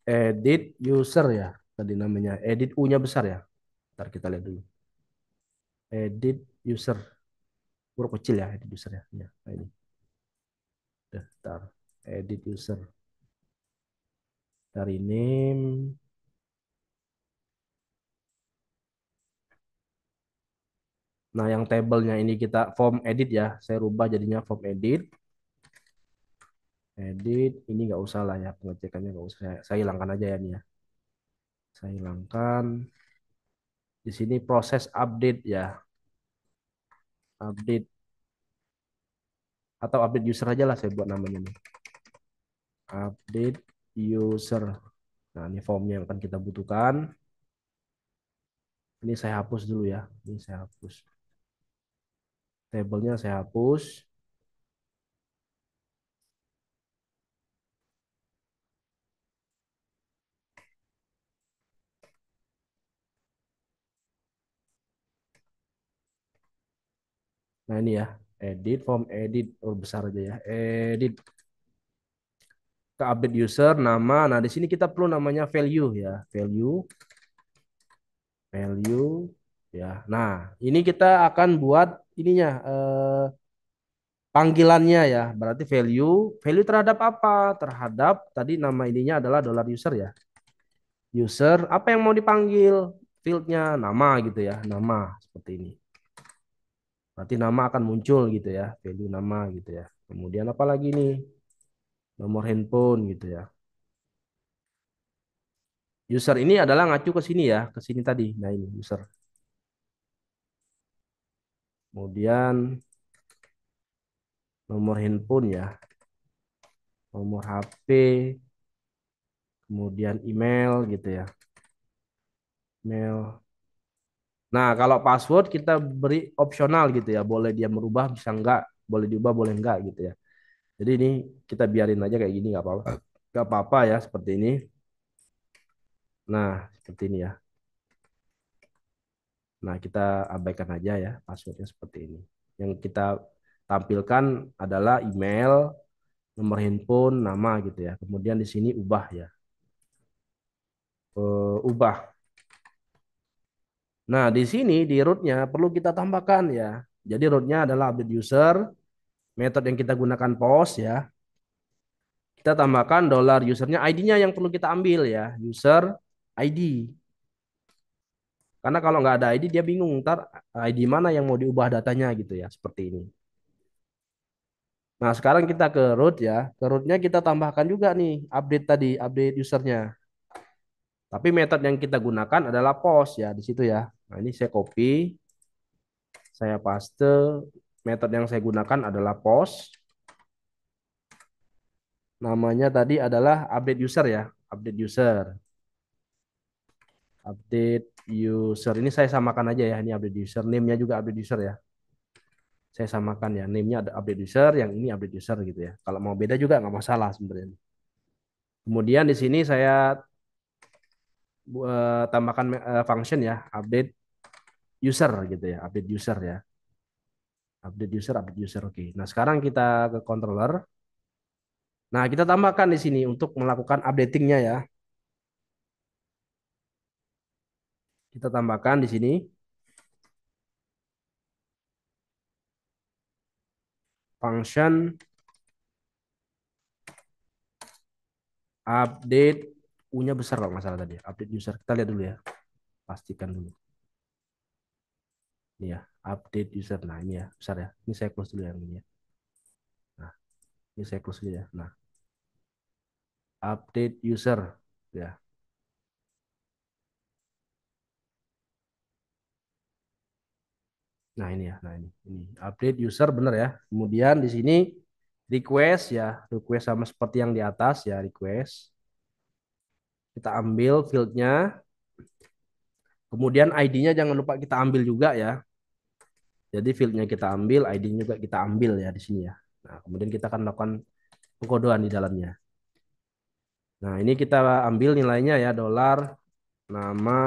edit user ya, tadi namanya, edit U-nya besar ya. Ntar kita lihat dulu. Edit user, huruf kecil ya, edit user ya. Ya, nah ini, ntar, edit user, dari name. Nah, yang tabelnya ini kita form edit ya, saya rubah jadinya form edit. Edit, ini nggak usah lah ya, pengecekannya nggak usah. Saya hilangkan aja ya nih ya. Saya hilangkan. Di sini proses update ya, update atau update user aja lah saya buat namanya nih. Update user. Nah, ini formnya yang akan kita butuhkan. Ini saya hapus dulu ya. Ini saya hapus. Tabelnya saya hapus. Nah, ini ya. Edit, form edit. Oh, besar aja ya. Edit ke update user, nama. Nah, di sini kita perlu namanya value ya. Value ya. Nah, ini kita akan buat ininya panggilannya ya. Berarti value terhadap apa? Terhadap tadi nama ininya adalah dollar user ya. User apa yang mau dipanggil? Fieldnya nama gitu ya. Nama seperti ini. Berarti nama akan muncul gitu ya. Value nama gitu ya. Kemudian apa lagi nih? Nomor handphone gitu ya. User ini adalah ngacu ke sini ya. Ke sini tadi. Nah ini user. Kemudian nomor handphone ya, nomor HP, kemudian email gitu ya, email. Nah, kalau password kita beri opsional gitu ya, boleh dia merubah bisa enggak, boleh diubah boleh enggak gitu ya. Jadi ini kita biarin aja kayak gini nggak apa-apa, nggak apa-apa ya seperti ini. Nah, seperti ini ya. Nah, kita abaikan aja ya passwordnya seperti ini. Yang kita tampilkan adalah email, nomor handphone, nama gitu ya. Kemudian di sini ubah ya. Ubah. Nah, di sini di rootnya perlu kita tambahkan ya. Jadi rootnya adalah update user, metode yang kita gunakan post ya. Kita tambahkan dollar usernya, ID-nya yang perlu kita ambil ya, user ID. Karena kalau nggak ada ID dia bingung ntar ID mana yang mau diubah datanya gitu ya, seperti ini. Nah, sekarang kita ke root ya. Ke rootnya kita tambahkan juga nih update tadi, update usernya. Tapi metode yang kita gunakan adalah post ya di situ ya. Nah, ini saya copy, saya paste. Metode yang saya gunakan adalah post. Namanya tadi adalah update user ya, update user. Update user ini saya samakan aja ya, ini update user, name-nya juga update user ya. Saya samakan ya, name-nya ada update user, yang ini update user gitu ya. Kalau mau beda juga nggak masalah sebenarnya. Kemudian di sini saya tambahkan function ya, update user gitu ya, update user ya. Update user, update user. Oke. Nah, sekarang kita ke controller. Nah, kita tambahkan di sini untuk melakukan updatingnya ya. Kita tambahkan di sini function update U-nya besar kalau nggak salah tadi. Update user. Kita lihat dulu ya. Pastikan dulu. Ini ya. Update user. Nah ini ya. Besar ya. Ini saya close dulu yang ini ya. Nah ini saya close dulu ya. Nah update user. Ya. Nah ini ya. Nah ini. Update user benar ya. Kemudian di sini request ya. Request sama seperti yang di atas ya. Request. Kita ambil fieldnya. Kemudian ID-nya jangan lupa kita ambil juga ya. Jadi fieldnya kita ambil, ID-nya juga kita ambil ya di sini ya. Nah, kemudian kita akan melakukan pengkodean di dalamnya. Nah, ini kita ambil nilainya ya, dolar, nama,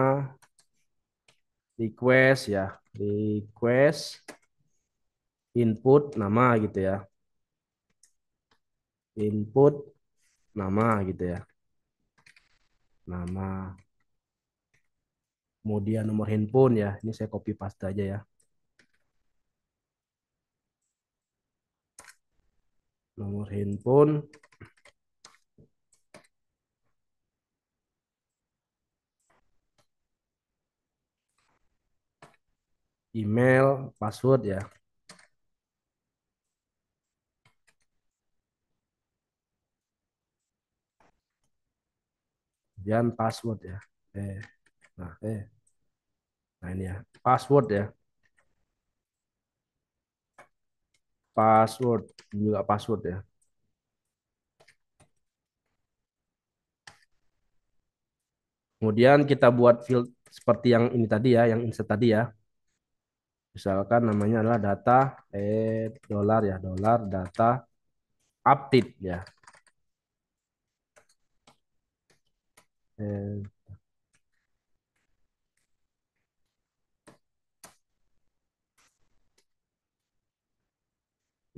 request ya, request, input, nama gitu ya, input, nama gitu ya, nama, kemudian nomor handphone ya, ini saya copy paste aja ya, nomor handphone, email, password ya, kemudian password ya, eh, nah, nah ini ya, password ya, password juga password ya. Kemudian kita buat field seperti yang ini tadi ya, yang insert tadi ya. Misalkan namanya adalah data dolar ya, dolar data update ya. Eh,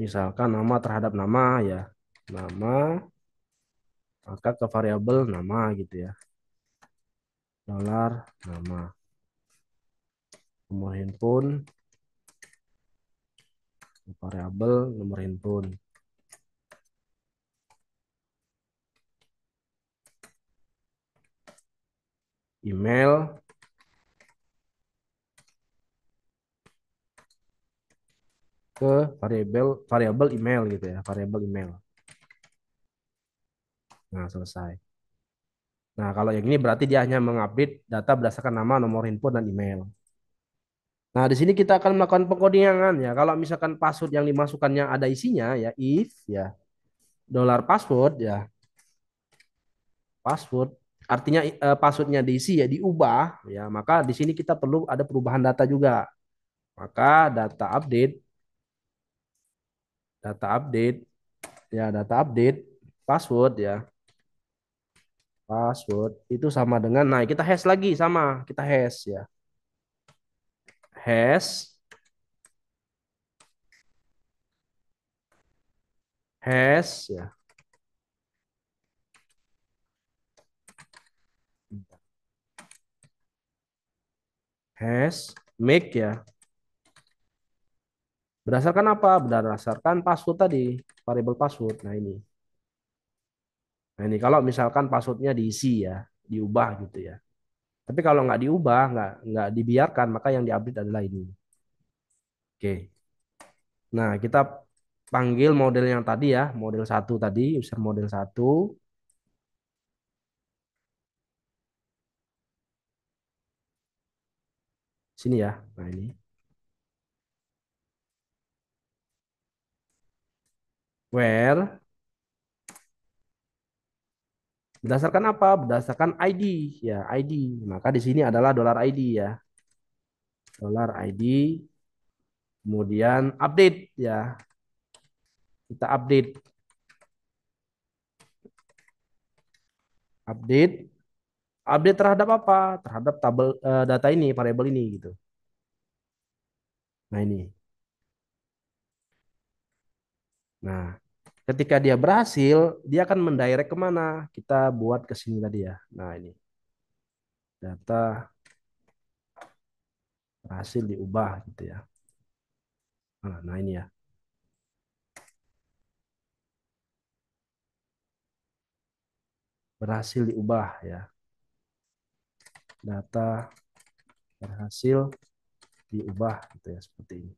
Misalkan nama terhadap nama ya, nama maka ke variabel nama gitu ya, dolar nama, nomor handphone variabel nomor handphone, email ke variabel variabel email gitu ya, variabel email. Nah, selesai. Nah, kalau yang ini berarti dia hanya mengupdate data berdasarkan nama, nomor handphone, dan email. Nah, di sini kita akan melakukan pengkodingan ya. Kalau misalkan password yang dimasukkannya ada isinya ya, if ya, dolar password ya, password artinya passwordnya diisi ya, diubah ya, maka di sini kita perlu ada perubahan data juga. Maka data update ya, data update password ya, password itu sama dengan, nah kita hash lagi sama, kita hash ya, hash hash ya, hash make ya. Berdasarkan apa? Berdasarkan password tadi, variabel password. Nah ini kalau misalkan passwordnya diisi ya, diubah gitu ya. Tapi kalau nggak diubah, nggak dibiarkan, maka yang diupdate adalah ini. Oke. Nah kita panggil model yang tadi ya, model satu tadi, user model satu, sini ya. Nah ini, where berdasarkan apa? Berdasarkan ID ya, ID. Maka di sini adalah dolar ID ya, dolar ID. Kemudian update ya, kita update, update, update terhadap apa? Terhadap tabel data ini, variabel ini gitu. Nah ini. Nah, ketika dia berhasil, dia akan mendirect kemana? Kita buat ke sini tadi ya. Nah ini, data berhasil diubah gitu ya. Nah ini ya, berhasil diubah ya. Data berhasil diubah gitu ya, seperti ini.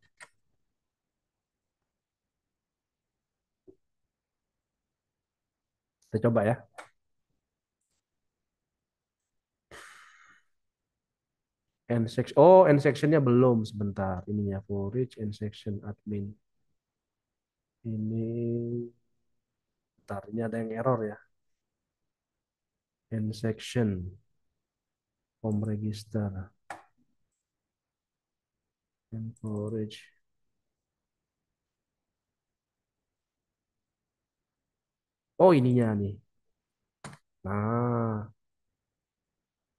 Kita coba ya. End section. Oh, end sectionnya belum. Sebentar. Ininya for reach end section admin. Ini, bentar. Ini ada yang error ya. End section. Home register. And for reach. Oh ininya nih. Nah,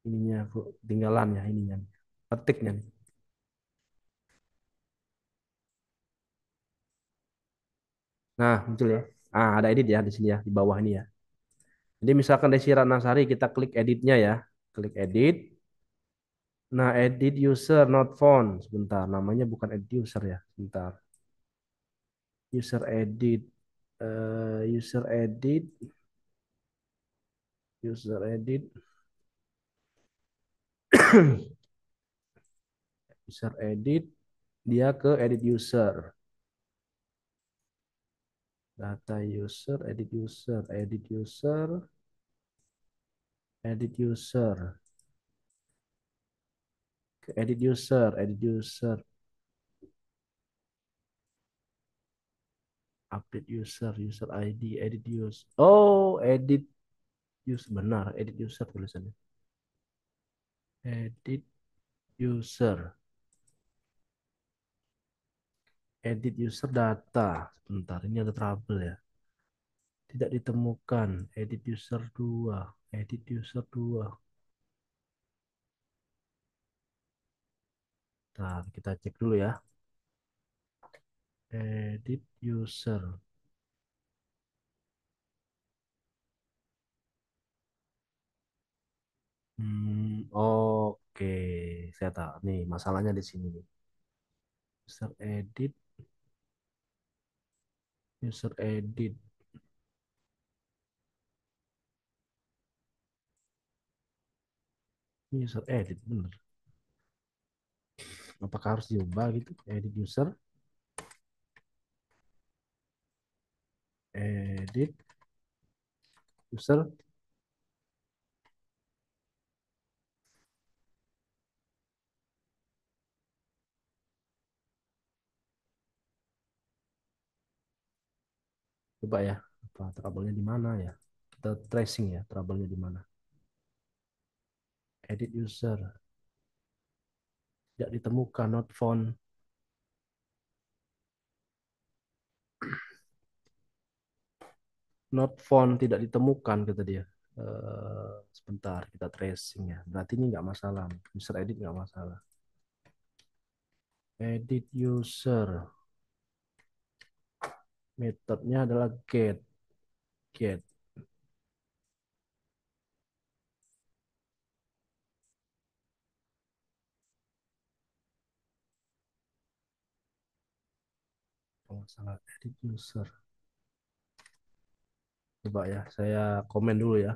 ininya ketinggalan ya ininya. Ketiknya nih. Nah, muncul ya. Ah, ada edit ya di sini ya, di bawah ini ya. Jadi misalkan Desi Ratnasari, kita klik editnya ya. Klik edit. Nah, edit user not found. Sebentar, namanya bukan edit user ya. Sebentar. User edit. User edit. User edit. User edit. Dia ke edit user. Data user, edit user, edit user. Ke edit user, update user, user ID, edit user. Oh, edit user benar, edit user tulisannya. Edit user, edit user data. Sebentar, ini ada trouble ya. Tidak ditemukan. Edit user 2, edit user 2. Nah, kita cek dulu ya. Edit user. Oke, saya tahu nih masalahnya di sini nih. User edit, user edit, user edit bener. Apakah harus diubah gitu? Edit user, edit user, coba ya. Apa trouble-nya di mana ya? Kita tracing ya, trouble-nya di mana? Edit user, tidak ditemukan, not found, not found, tidak ditemukan kata dia. Sebentar, kita tracing ya. Berarti ini nggak masalah. User edit nggak masalah. Edit user, metodenya adalah get, get. Masalah edit user. Coba ya, saya komen dulu ya.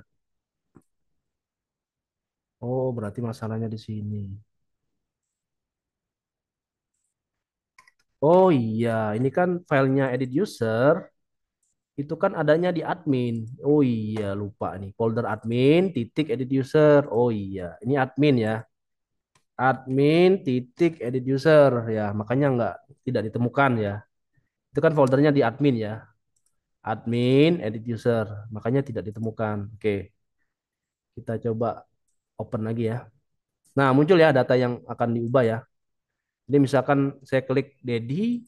Oh, berarti masalahnya di sini. Oh iya, ini kan filenya edit user, itu kan adanya di admin. Oh iya, lupa nih. Folder admin, titik edit user. Oh iya, ini admin ya. Admin, titik edit user. Ya, makanya tidak ditemukan ya. Itu kan foldernya di admin ya. Admin, edit user. Makanya tidak ditemukan. Oke, kita coba open lagi ya. Nah, muncul ya data yang akan diubah ya. Jadi misalkan saya klik Dedi,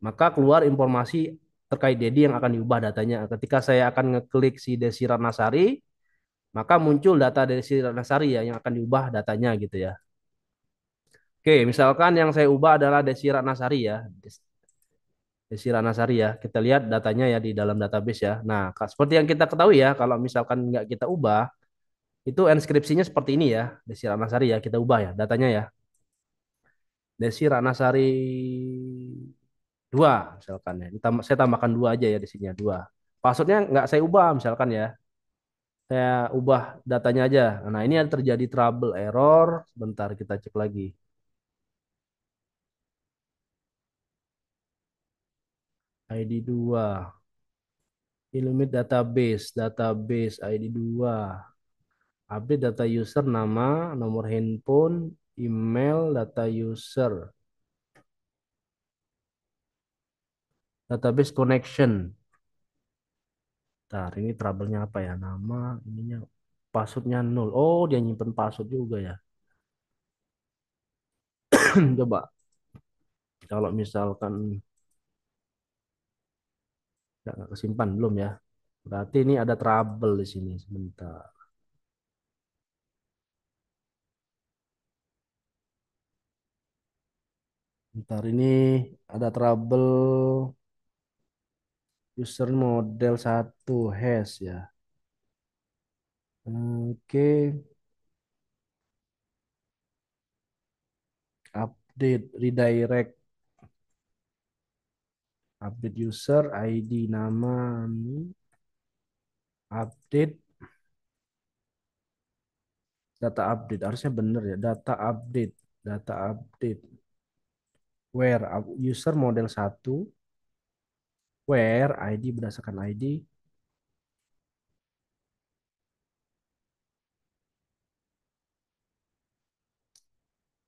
maka keluar informasi terkait Dedi yang akan diubah datanya. Ketika saya akan ngeklik si Desi Ratnasari, maka muncul data Desi Ratnasari ya yang akan diubah datanya gitu ya. Oke, misalkan yang saya ubah adalah Desi Ratnasari ya. Desi Ratnasari ya. Kita lihat datanya ya di dalam database ya. Nah, seperti yang kita ketahui ya, kalau misalkan nggak kita ubah, itu inskripsinya seperti ini ya. Desi Ratnasari ya, kita ubah ya datanya ya. Desi Ratnasari 2 misalkan ya. Saya tambahkan 2 aja ya di sini ya, 2. Passwordnya nggak saya ubah misalkan ya. Saya ubah datanya aja. Nah, ini ada terjadi trouble error. Sebentar kita cek lagi. ID 2. Limit database, database ID 2. Update data user nama, nomor handphone, email, data user. Database connection. Ntar ini trouble-nya apa ya? Nama, ininya passwordnya nol. Oh, dia nyimpen password juga ya. Coba kalau misalkan nggak kesimpan belum ya. Berarti ini ada trouble di sini. Sebentar. Bentar ini ada trouble user model satu hash ya. Oke, update redirect update user ID nama ini update data update harusnya bener ya data update where user model satu where ID berdasarkan ID.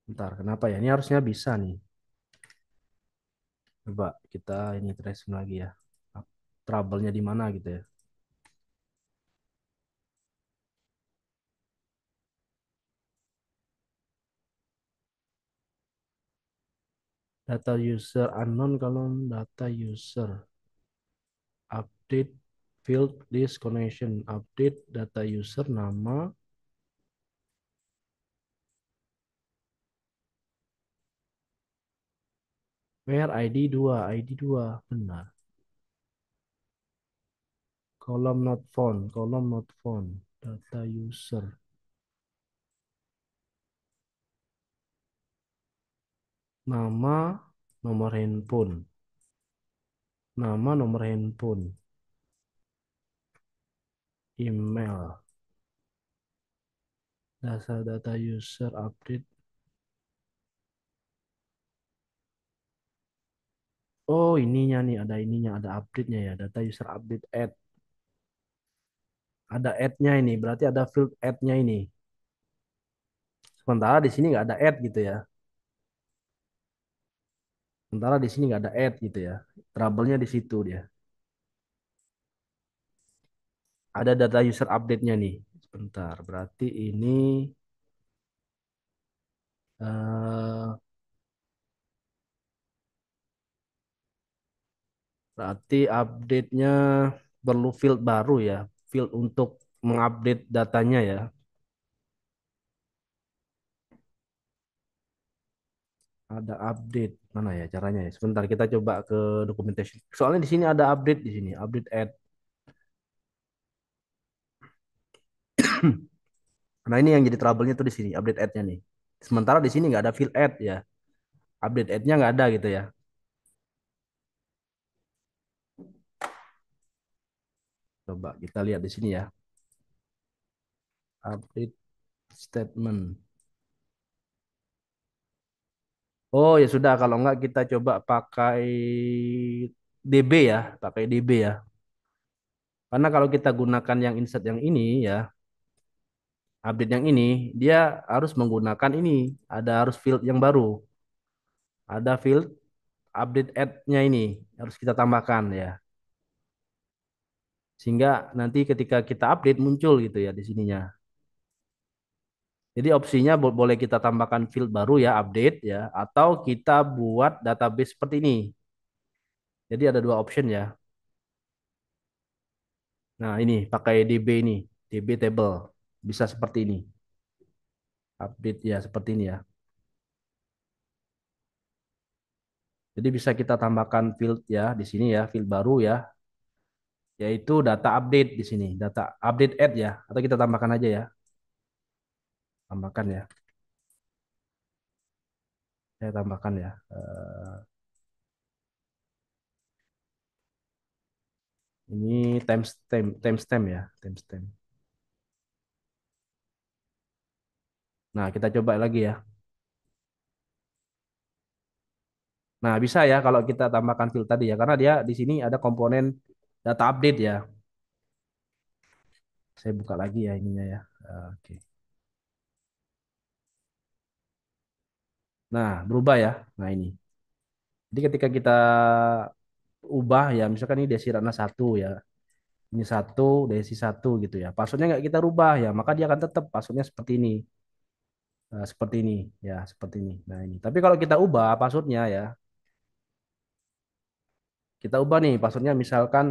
Bentar, kenapa ya? Ini harusnya bisa nih. Coba kita ini tracing lagi ya. Trouble-nya di mana gitu ya. Data user unknown kalau data user update field list connection update data user nama where ID 2 benar. Column not found data user nama nomor handphone nomor handphone email data user update. Oh, ininya nih, ada ininya, ada update-nya ya. Data user update add. Ada add-nya ini, berarti ada field add-nya ini. Sementara di sini nggak ada add gitu ya. Sementara di sini nggak ada add gitu ya. Trouble-nya di situ dia. Ada data user update-nya nih. Sebentar, berarti ini eh, berarti update-nya perlu field baru ya. Field untuk mengupdate datanya ya. Ada update mana ya caranya ya? Sebentar kita coba ke documentation. Soalnya di sini ada update di sini, update add. Nah ini yang jadi trouble-nya tuh di sini, update add-nya nih. Sementara di sini nggak ada field add ya. Update add-nya nggak ada gitu ya. Coba kita lihat di sini ya. Update statement. Oh ya sudah, kalau nggak kita coba pakai DB ya, pakai DB ya. Karena kalau kita gunakan yang insert yang ini ya, update yang ini, dia harus menggunakan ini. Ada harus field yang baru. Ada field update add-nya ini harus kita tambahkan ya. Sehingga nanti ketika kita update muncul gitu ya di sininya. Jadi opsinya boleh kita tambahkan field baru ya, update ya, atau kita buat database seperti ini. Jadi ada dua option ya. Nah ini pakai DB ini, DB table. Bisa seperti ini. Update ya seperti ini ya. Jadi bisa kita tambahkan field ya di sini ya, field baru ya, yaitu data update di sini, data update add ya, atau kita tambahkan aja ya, tambahkan ya, saya tambahkan ya. Ini timestamp ya, timestamp. Nah kita coba lagi ya. Nah bisa ya kalau kita tambahkan field tadi ya, karena dia di sini ada komponen data update ya. Saya buka lagi ya ininya ya. Oke. Nah berubah ya. Nah ini. Jadi ketika kita ubah ya, misalkan ini Desi Ratna satu ya, ini satu, Desi satu gitu ya. Passwordnya nggak kita rubah ya, maka dia akan tetap passwordnya seperti ini. Seperti ini ya, seperti ini. Nah ini. Tapi kalau kita ubah passwordnya ya, kita ubah nih passwordnya misalkan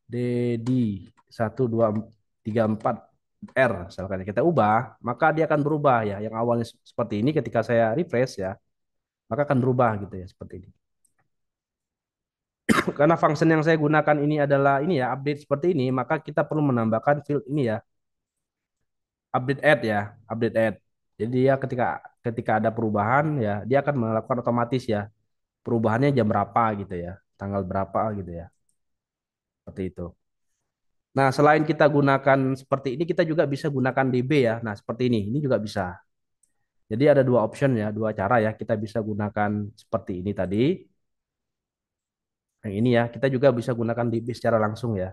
Dedi 1234 R misalkan kita ubah, maka dia akan berubah ya. Yang awalnya seperti ini ketika saya refresh ya, maka akan berubah gitu ya seperti ini. Karena function yang saya gunakan ini adalah ini ya, update seperti ini, maka kita perlu menambahkan field ini ya, update add ya, update add. Jadi dia ketika ketika ada perubahan ya, dia akan melakukan otomatis ya. Perubahannya jam berapa gitu ya, tanggal berapa gitu ya. Seperti itu. Nah, selain kita gunakan seperti ini, kita juga bisa gunakan DB ya. Nah, seperti ini. Ini juga bisa. Jadi ada dua option ya, dua cara ya. Kita bisa gunakan seperti ini tadi. Yang ini ya, kita juga bisa gunakan DB secara langsung ya.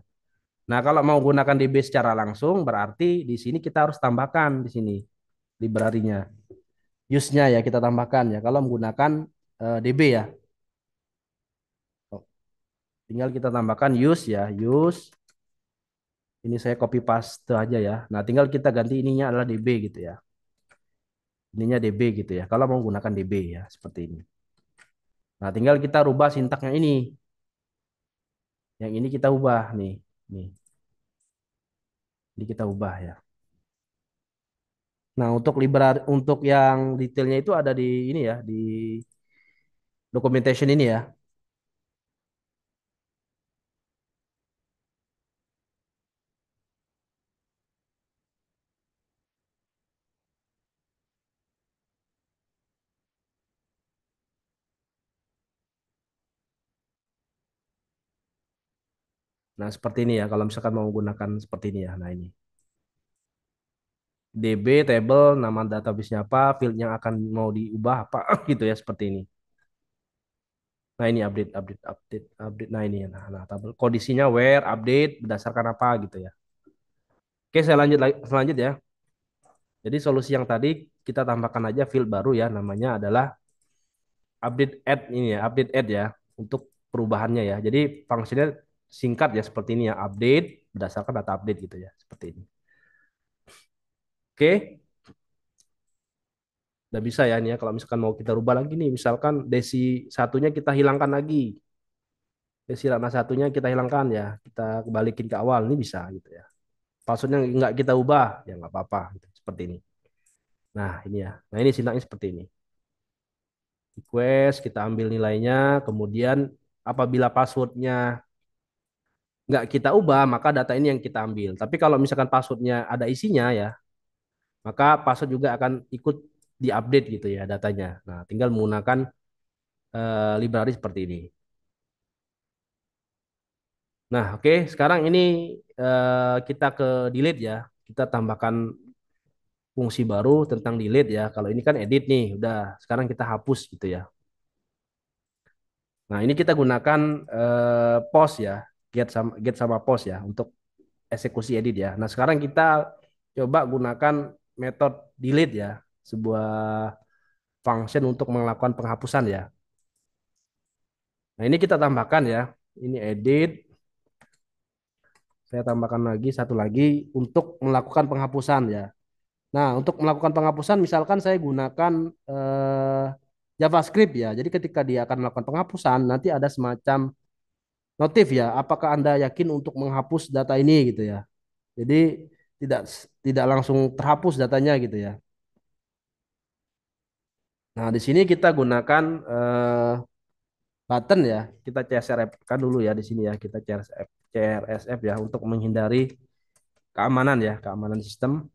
Nah, kalau mau gunakan DB secara langsung, berarti di sini kita harus tambahkan di sini library-nya. Use-nya ya kita tambahkan ya. Kalau menggunakan DB ya. Oh, tinggal kita tambahkan use ya, use. Ini saya copy paste aja ya. Nah, tinggal kita ganti ininya adalah DB gitu ya. Ininya DB gitu ya. Kalau mau menggunakan DB ya, seperti ini. Nah, tinggal kita rubah sintaknya ini. Yang ini kita ubah nih. Nih, ini kita ubah ya. Nah, untuk library untuk yang detailnya itu ada di ini ya, di documentation ini ya. Nah, seperti ini ya kalau misalkan mau menggunakan seperti ini ya. Nah, ini. DB table nama database-nya apa, field yang akan mau diubah apa gitu ya seperti ini. Nah, ini update. Nah, ini ya. Nah, tabel kondisinya where update berdasarkan apa gitu ya. Oke, saya lanjut lagi selanjut ya. Jadi solusi yang tadi kita tambahkan aja field baru ya, namanya adalah update add ini ya, update add ya untuk perubahannya ya. Jadi fungsinya singkat ya seperti ini ya, update berdasarkan data update gitu ya, seperti ini. Oke, udah bisa ya ini ya. Kalau misalkan mau kita rubah lagi nih, misalkan desi satunya kita hilangkan lagi, desi rana satunya kita hilangkan ya, kita kembalikin ke awal, ini bisa gitu ya. Passwordnya nggak kita ubah, ya nggak apa-apa gitu, seperti ini. Nah ini ya, nah ini sintaknya seperti ini. Request, kita ambil nilainya, kemudian apabila passwordnya nggak kita ubah, maka data ini yang kita ambil. Tapi kalau misalkan passwordnya ada isinya ya, maka password juga akan ikut diupdate gitu ya datanya. Nah, tinggal menggunakan library seperti ini. Nah, oke, sekarang ini kita ke delete ya. Kita tambahkan fungsi baru tentang delete ya. Kalau ini kan edit nih, udah. Sekarang kita hapus gitu ya. Nah, ini kita gunakan post ya, get sama post ya untuk eksekusi edit ya. Nah, sekarang kita coba gunakan metode delete ya, sebuah function untuk melakukan penghapusan ya. Nah, ini kita tambahkan ya. Ini edit, saya tambahkan lagi satu lagi untuk melakukan penghapusan ya. Nah, untuk melakukan penghapusan misalkan saya gunakan JavaScript ya. Jadi ketika dia akan melakukan penghapusan, nanti ada semacam notif ya. Apakah Anda yakin untuk menghapus data ini gitu ya. Jadi tidak tidak langsung terhapus datanya gitu ya. Nah, di sini kita gunakan button ya. Kita CSRF kan dulu ya di sini ya. Kita CRSF ya untuk menghindari keamanan ya, keamanan sistem.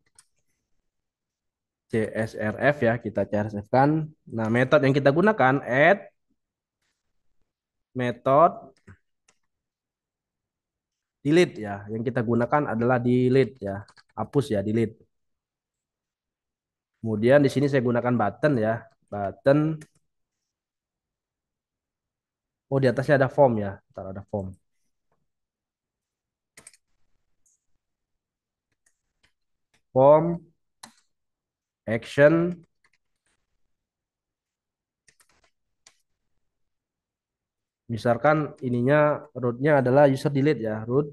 CSRF ya, kita CSRF kan. Nah, metode yang kita gunakan add method delete ya. Yang kita gunakan adalah delete ya. Hapus ya, delete. Kemudian di sini saya gunakan button ya. Button. Oh, di atasnya ada form ya. Ntar ada form. Form action. Misalkan ininya rootnya adalah user delete ya. Root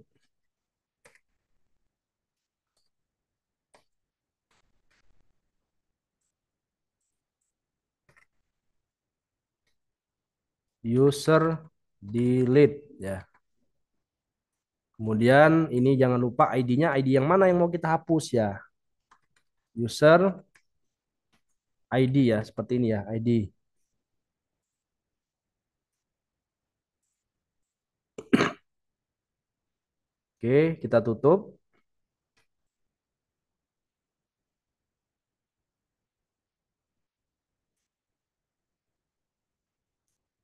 user delete ya. Kemudian ini jangan lupa ID-nya, ID yang mana yang mau kita hapus ya. User ID ya, seperti ini ya, ID. Oke, kita tutup.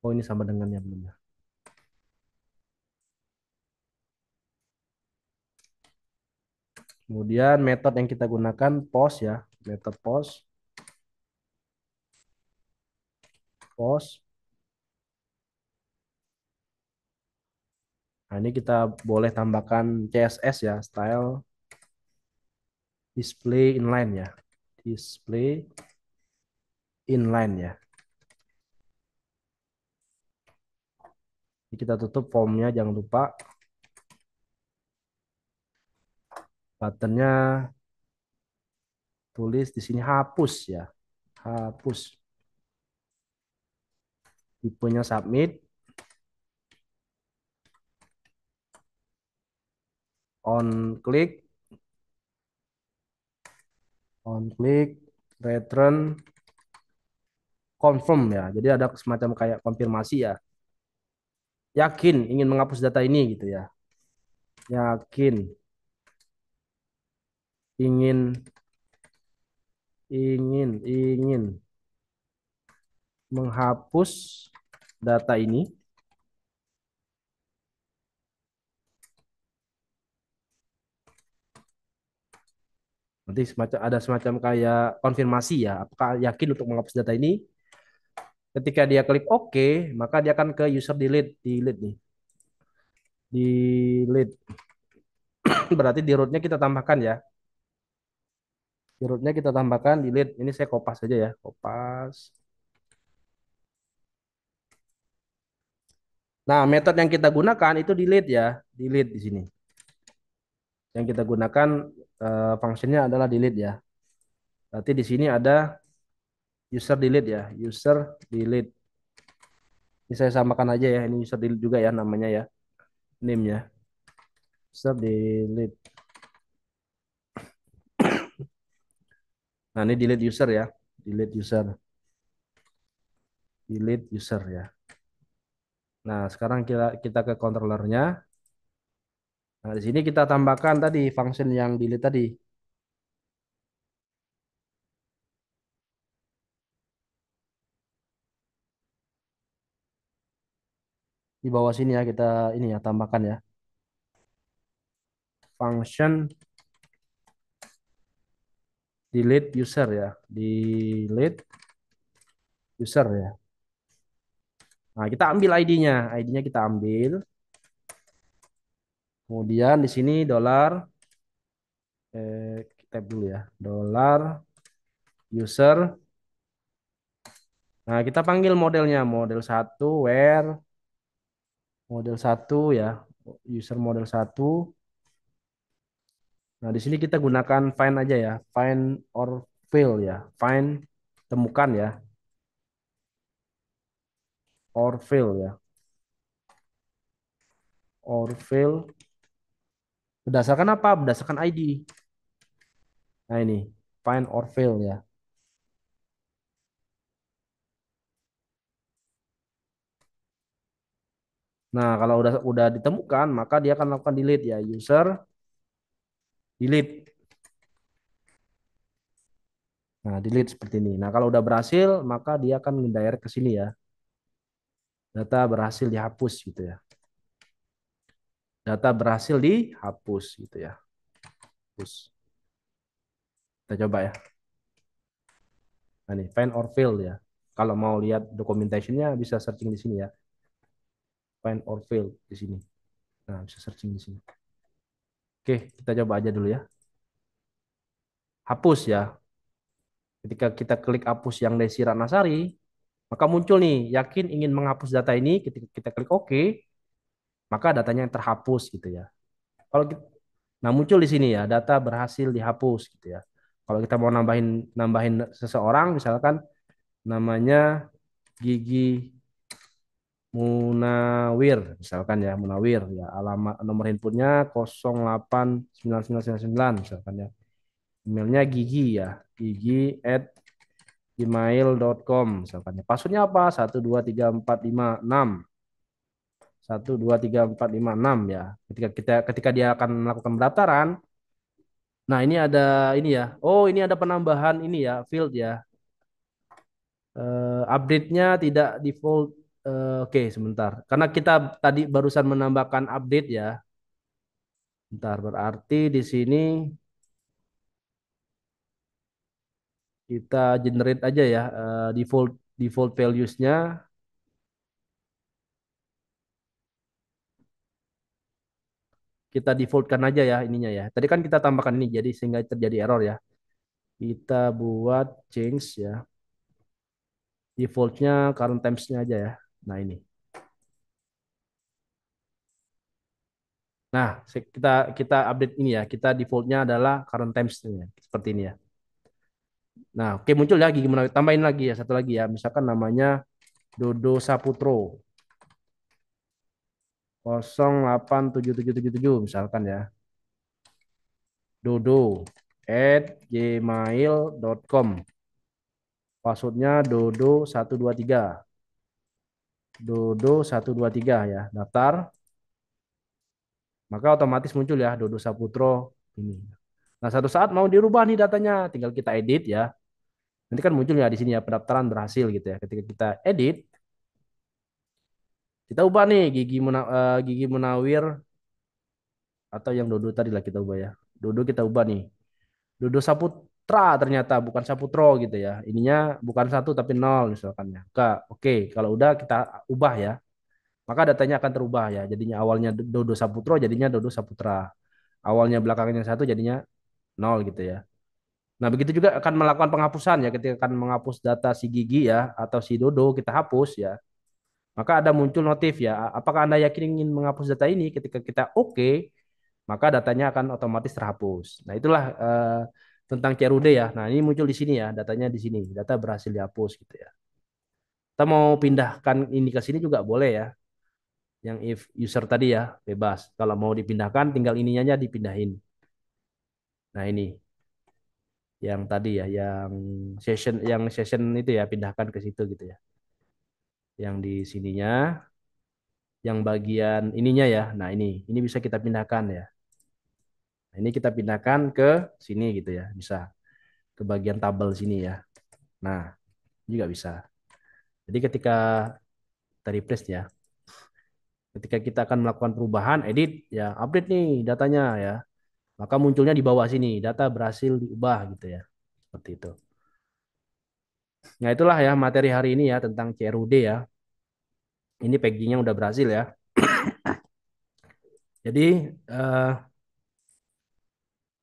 Oh, ini sama dengannya belum ya. Kemudian metode yang kita gunakan post ya, metode post, post. Nah, ini kita boleh tambahkan CSS ya, style display inline ya. Display inline ya. Ini kita tutup formnya, jangan lupa. Buttonnya tulis di sini hapus ya. Hapus. Tipenya submit. On click. On click. Return. Confirm ya. Jadi ada semacam kayak konfirmasi ya. Yakin ingin menghapus data ini gitu ya. Yakin ingin ingin menghapus data ini. Nanti semacam ada semacam kayak konfirmasi ya. Apakah yakin untuk menghapus data ini? Ketika dia klik OK, maka dia akan ke user delete, delete nih. Delete. Berarti di rootnya kita tambahkan ya. Di rootnya kita tambahkan delete. Ini saya kopas saja ya. Kopas. Nah, metode yang kita gunakan itu delete ya. Delete di sini. Yang kita gunakan fungsinya adalah delete ya. Berarti di sini ada user delete ya. User delete. Ini saya samakan aja ya. Ini user delete juga ya namanya ya. Name-nya. User delete. Nah, ini delete user ya. Delete user. Delete user ya. Nah, sekarang kita ke controllernya. Nah, di sini kita tambahkan tadi function yang delete tadi. Di bawah sini ya kita ini ya tambahkan ya. Function delete user ya. Delete user ya. Nah, kita ambil ID-nya. ID-nya kita ambil. Kemudian di sini dolar kita dulu ya. Dolar user. Nah, kita panggil modelnya model satu where model satu ya. User model satu. Nah, di sini kita gunakan find aja ya. Find or fill ya. Find temukan ya. Or fill ya. Or fill berdasarkan apa? Berdasarkan ID. Nah, ini find or fill ya. Nah, kalau udah ditemukan, maka dia akan lakukan delete ya. User delete. Nah, delete seperti ini. Nah, kalau udah berhasil, maka dia akan mendirect ke sini ya. Data berhasil dihapus gitu ya. Data berhasil dihapus gitu ya. Hapus. Kita coba ya. Nah, ini find or fill ya. Kalau mau lihat documentation-nya bisa searching di sini ya. Find or fill di sini. Nah, bisa searching di sini. Oke, kita coba aja dulu ya. Hapus ya. Ketika kita klik hapus yang Desi Ratnasari, maka muncul nih, yakin ingin menghapus data ini. Ketika kita klik OK, maka datanya yang terhapus gitu ya. Kalau kita, nah muncul di sini ya, data berhasil dihapus gitu ya. Kalau kita mau nambahin nambahin seseorang, misalkan namanya Gigi Munawir, misalkan ya, Munawir ya, alamat nomor handphonenya 089999 misalkan ya. Emailnya Gigi ya, gigi@gmail.com misalkan ya. Passwordnya apa? 123456. 123456 ya. Ketika dia akan melakukan pendaftaran, nah ini ada ini ya. Oh, ini ada penambahan ini ya, field ya. Update-nya tidak default. Oke, sebentar. Karena kita tadi barusan menambahkan update ya. Bentar, berarti di sini kita generate aja ya default default values-nya kita defaultkan aja ya ininya ya. Tadi kan kita tambahkan ini jadi sehingga terjadi error ya. Kita buat change ya. Defaultnya current times-nya aja ya. Nah ini. Nah, kita kita update ini ya. Kita defaultnya adalah current times ya. Seperti ini ya. Nah, oke muncul lagi gimana? Tambahin lagi ya satu lagi ya. Misalkan namanya Dodo Saputro 087777 misalkan ya. dodo@gmail.com. Passwordnya Dodo123. Dodo123 ya. Daftar. Maka otomatis muncul ya Dodo Saputro ini. Nah, satu saat mau dirubah nih datanya, tinggal kita edit ya. Nanti kan muncul ya di sini ya pendaftaran berhasil gitu ya. Ketika kita edit, kita ubah nih Gigi Munawir atau yang Dodo tadi lah kita ubah ya. Dodo kita ubah nih. Dodo Saputra ternyata bukan Saputro gitu ya. Ininya bukan satu tapi nol misalkan ya. Oke, kalau udah kita ubah ya, maka datanya akan terubah ya. Jadinya awalnya Dodo Saputro jadinya Dodo Saputra. Awalnya belakangnya satu jadinya nol gitu ya. Nah, begitu juga akan melakukan penghapusan ya ketika akan menghapus data si Gigi ya atau si Dodo kita hapus ya. Maka ada muncul notif ya. Apakah Anda yakin ingin menghapus data ini? Ketika kita oke, maka datanya akan otomatis terhapus. Nah, itulah tentang CRUD ya. Nah, ini muncul di sini ya, datanya di sini. Data berhasil dihapus gitu ya. Kita mau pindahkan ini ke sini juga boleh ya. Yang if user tadi ya, bebas. Kalau mau dipindahkan tinggal ininya aja dipindahin. Nah, ini yang tadi ya, yang session itu ya pindahkan ke situ gitu ya. Yang di sininya, yang bagian ininya ya. Nah, ini bisa kita pindahkan ya. Nah, ini kita pindahkan ke sini gitu ya, bisa ke bagian tabel sini ya. Nah, juga bisa. Jadi ketika kita refresh ya, ketika kita akan melakukan perubahan, edit ya, update nih datanya ya, maka munculnya di bawah sini, data berhasil diubah gitu ya. Seperti itu. Nah, itulah ya materi hari ini ya tentang CRUD ya. Ini packagingnya udah berhasil ya. Jadi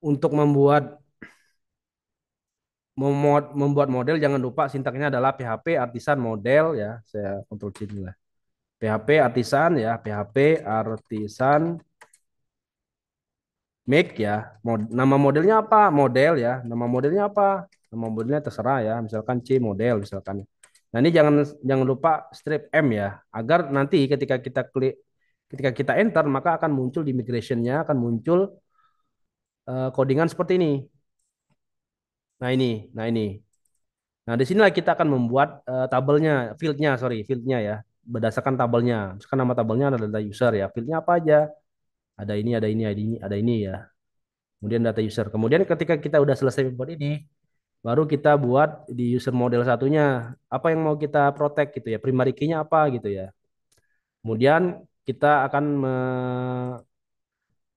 untuk membuat model jangan lupa sintaknya adalah PHP artisan model ya. Saya kontrol C dulu lah. PHP artisan ya, PHP artisan make ya. Nama modelnya apa? Model ya. Nama modelnya apa? Nama modelnya terserah ya. Misalkan C model misalkan. Nah, ini jangan jangan lupa strip M ya, agar nanti ketika kita enter maka akan muncul di migrationnya akan muncul codingan seperti ini. Nah, ini. Nah, di sinilah kita akan membuat tabelnya, fieldnya ya, berdasarkan tabelnya. Misalkan nama tabelnya adalah data user ya, fieldnya apa aja? Ada ini ya. Kemudian data user. Kemudian ketika kita udah selesai membuat ini, baru kita buat di user model satunya apa yang mau kita protect gitu ya, primary key-nya apa gitu ya. Kemudian kita akan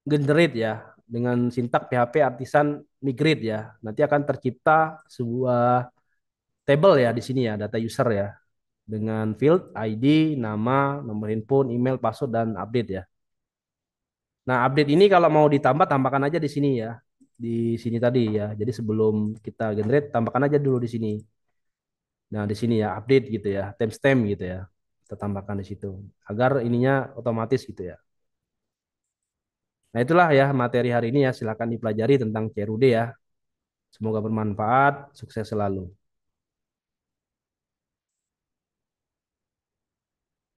generate ya dengan sintak PHP artisan migrate ya. Nanti akan tercipta sebuah table ya di sini ya, data user ya. Dengan field ID, nama, nomor handphone, email, password, dan update ya. Nah, update ini kalau mau ditambah, tambahkan aja di sini ya. Di sini tadi ya. Jadi sebelum kita generate, tambahkan aja dulu di sini. Nah, di sini ya, update gitu ya. Timestamp gitu ya. Kita tambahkan di situ. Agar ininya otomatis gitu ya. Nah, itulah ya materi hari ini ya. Silakan dipelajari tentang CRUD ya. Semoga bermanfaat. Sukses selalu.